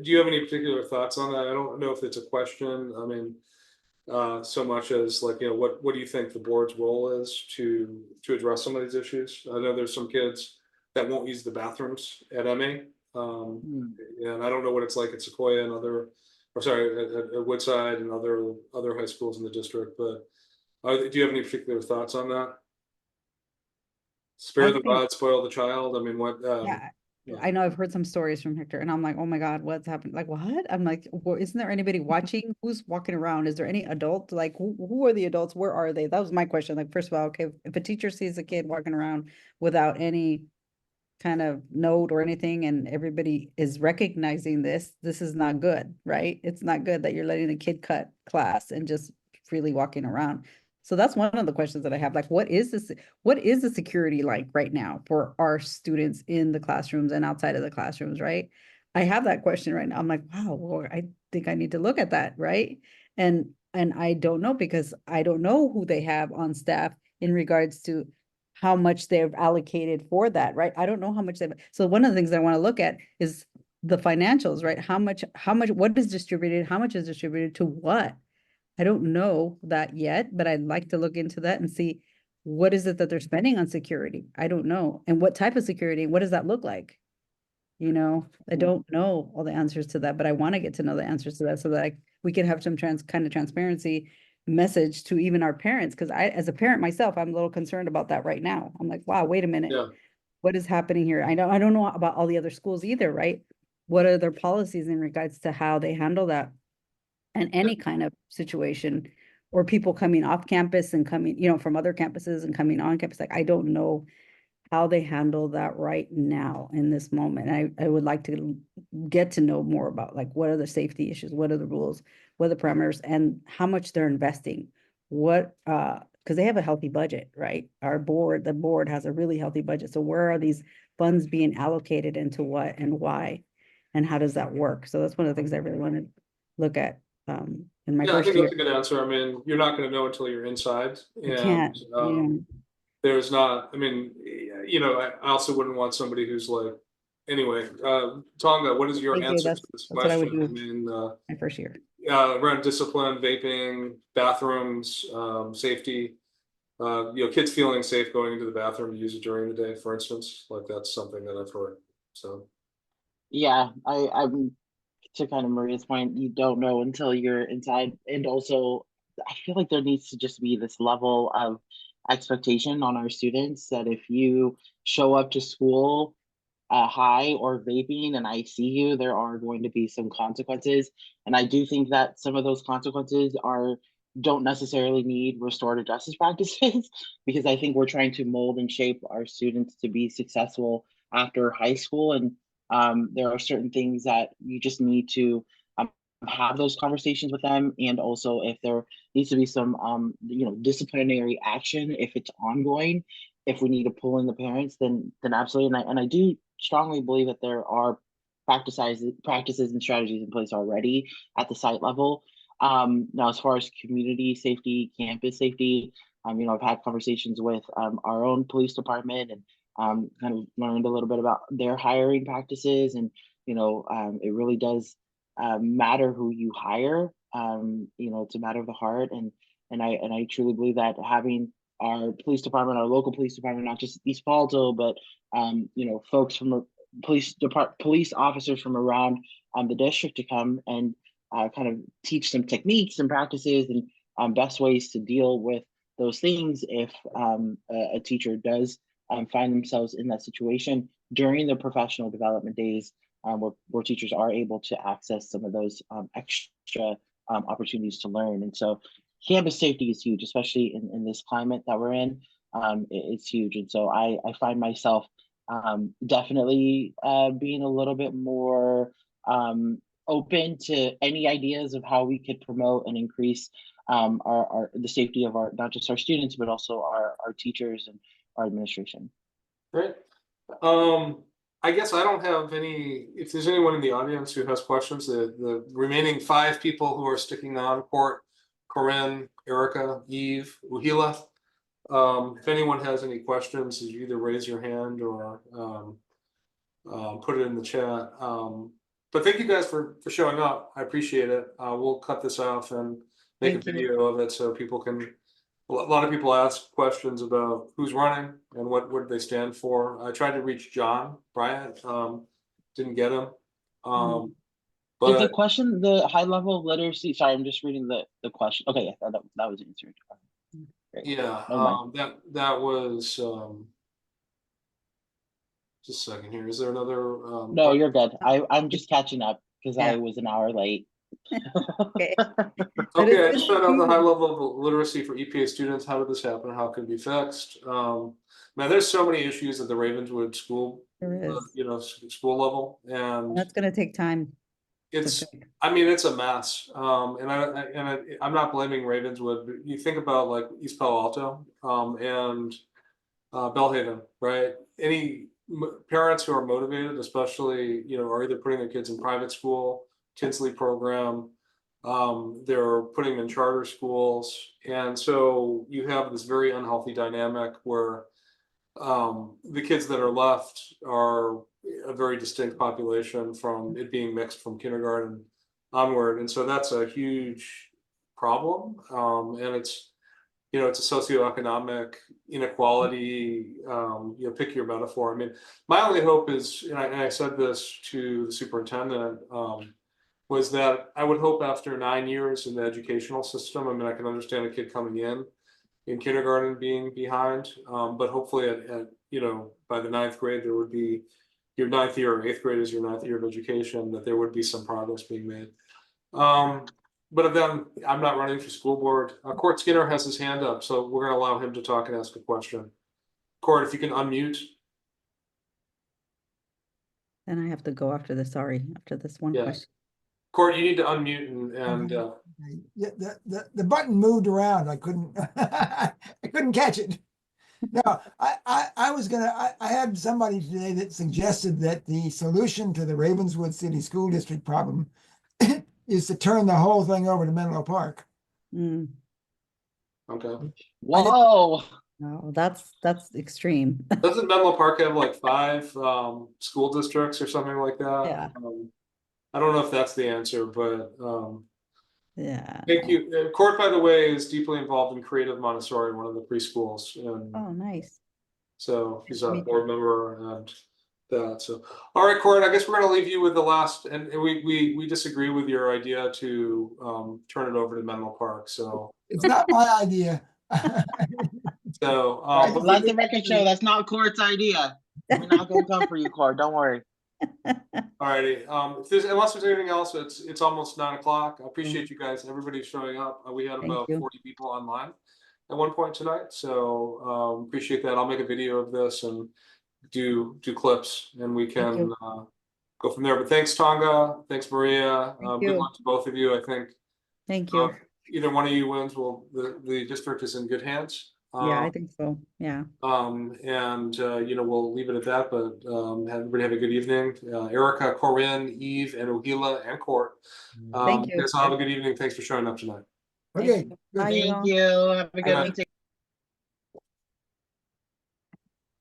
you have any particular thoughts on that? I don't know if it's a question. I mean, so much as like, what do you think the board's role is to address some of these issues? I know there's some kids that won't use the bathrooms at MA, and I don't know what it's like at Sequoia and at Woodside and other high schools in the district. But do you have any particular thoughts on that? Spare the rod, spoil the child. I mean, what? Yeah. I know I've heard some stories from Hector, and I'm like, oh my God, what's happened? Like, what? I'm like, well, isn't there anybody watching? Who's walking around? Is there any adult? Like, who are the adults? Where are they? That was my question. Like, first of all, okay, if a teacher sees a kid walking around without any kind of note or anything, and everybody is recognizing this is not good, right? It's not good that you're letting a kid cut class and just freely walking around. So that's one of the questions that I have. Like, what is the security like right now for our students in the classrooms and outside of the classrooms, right? I have that question right now. I'm like, wow, well, I think I need to look at that, right? And I don't know, because I don't know who they have on staff in regards to how much they've allocated for that, right? I don't know how much so one of the things I want to look at is the financials, right? How much, what is distributed, how much is distributed to what? I don't know that yet, but I'd like to look into that and see what is it that they're spending on security. I don't know. And what type of security, what does that look like? I don't know all the answers to that, but I want to get to know the answers to that so that we can have some kind of transparency message to even our parents. Because as a parent myself, I'm a little concerned about that right now. I'm like, wow, wait a minute. Yeah. What is happening here? I don't know about all the other schools either, right? What are their policies in regards to how they handle that and any kind of situation, or people coming off campus and coming, from other campuses and coming on campus? Like, I don't know how they handle that right now in this moment. I would like to get to know more about, like, what are the safety issues, what are the rules, what are the parameters, and how much they're investing. What, because they have a healthy budget, right? The board has a really healthy budget. So where are these funds being allocated into what and why? And how does that work? So that's one of the things I really want to look at in my I first think year. that's a good answer. I mean, you're not going to know until you're inside. You can't. There's not, I mean, I also wouldn't want somebody who's like, anyway, Tonga, what is your answer to this question? That's what I would do I mean, my first year. around discipline, vaping, bathrooms, safety, kids feeling safe going into the bathroom to use it during the day, for instance, like that's something that I've heard. So. Yeah, I'm to kind of Maria's point, you don't know until you're inside. And also, I feel like there needs to just be this level of expectation on our students that if you show up to school high or vaping and I see you, there are going to be some consequences. And I do think that some of those consequences don't necessarily need restorative justice practices, because I think we're trying to mold and shape our students to be successful after high school. And there are certain things that you just need to have those conversations with them. And also, if there needs to be some disciplinary action, if it's ongoing, if we need to pull in the parents, then absolutely. And I do strongly believe that there are practices and strategies in place already at the site level. Now, as far as community safety, campus safety, I've had conversations with our own police department and kind of learned a little bit about their hiring practices. And, it really does matter who you hire. You know, it's a matter of the heart, and I truly believe that having our police department, our local police department, not just East Palo Alto, but you know, folks from police officers from around the district to come and kind of teach some techniques and practices and best ways to deal with those things if a teacher does find themselves in that situation during their professional development days, where teachers are able to access some of those extra opportunities to learn. And so campus safety is huge, especially in this climate that we're in. It's huge. And so I find myself definitely being a little bit more open to any ideas of how we could promote and increase the safety of our, not just our students, but also our teachers and our administration. Great. I guess I don't have any, if there's anyone in the audience who has questions, the remaining 5 people who are sticking on, Court, Corinne, Erica, Eve, Uhila. If anyone has any questions, you either raise your hand or put it in the chat. But thank you guys for showing up. I appreciate it. We'll cut this off and make a video of it so people can. A lot of people ask questions about who's running and what they stand for. I tried to reach John Bryant, didn't get him. But is the question the high level of literacy? Sorry, I'm just reading the question. Okay, yeah, that was answered. Great. Yeah, that was just a second here. Is there another? No, you're good. I'm just catching up because I was an hour late. Okay. Okay, I just found out the high level of literacy for EPA students. How did this happen? How can it be fixed? Man, there's so many issues at the Ravenswood school, school level, and that's going to take time. I mean, it's a mess. And I'm not blaming Ravenswood, but you think about like East Palo Alto and Belhaven, right? Any parents who are motivated, especially, are either putting their kids in private school, Tinsley program, they're putting them in charter schools. And so you have this very unhealthy dynamic where the kids that are left are a very distinct population from it being mixed from kindergarten onward. And so that's a huge problem. And it's, it's a socioeconomic inequality, pick your metaphor. I mean, my only hope is, and I said this to the superintendent, was that I would hope after 9 years in the educational system, I mean, I can understand a kid coming in kindergarten being behind, but hopefully at by the 9th grade, there would be your 9th year or 8th grade is your 9th year of education, that there would be some progress being made. But then I'm not running for school board. Court Skinner has his hand up, so we're going to allow him to talk and ask a question. Court, if you can unmute. Then I have to go after this. Sorry, after this one question. Court, you need to unmute and yeah, the button moved around. I couldn't I couldn't catch it. No, I had somebody today that suggested that the solution to the Ravenswood City School District problem is to turn the whole thing over to Menlo Park. Okay. Whoa. No, that's extreme. Doesn't Menlo Park have like 5 school districts or something like that? Yeah. I don't know if that's the answer, but yeah. thank you. Court, by the way, is deeply involved in Creative Montessori, one of the preschools. And oh, nice. so he's a board member and that. So, all right, Court, I guess we're going to leave you with the last, and we disagree with your idea to turn it over to Menlo Park. So it's not my idea. So let the record show that's not Court's idea. We're not going to come for you, Court. Don't worry. All righty. Unless there's anything else, it's almost 9 o'clock. I appreciate you guys, everybody showing up. We had about 40 people online at one point tonight, so appreciate that. I'll make a video of this and do clips, and we can go from there. But thanks, Tonga. Thanks, Maria. Good luck to both of you. I think. Thank you. Either one of you wins. Well, the district is in good hands. Yeah, I think so. Yeah. And we'll leave it at that, but everybody have a good evening. Erica, Corinne, Eve, and Ohila, and Court. Thank you. Guys, have a good evening. Thanks for showing up tonight. Okay. Thank you. Have a good one.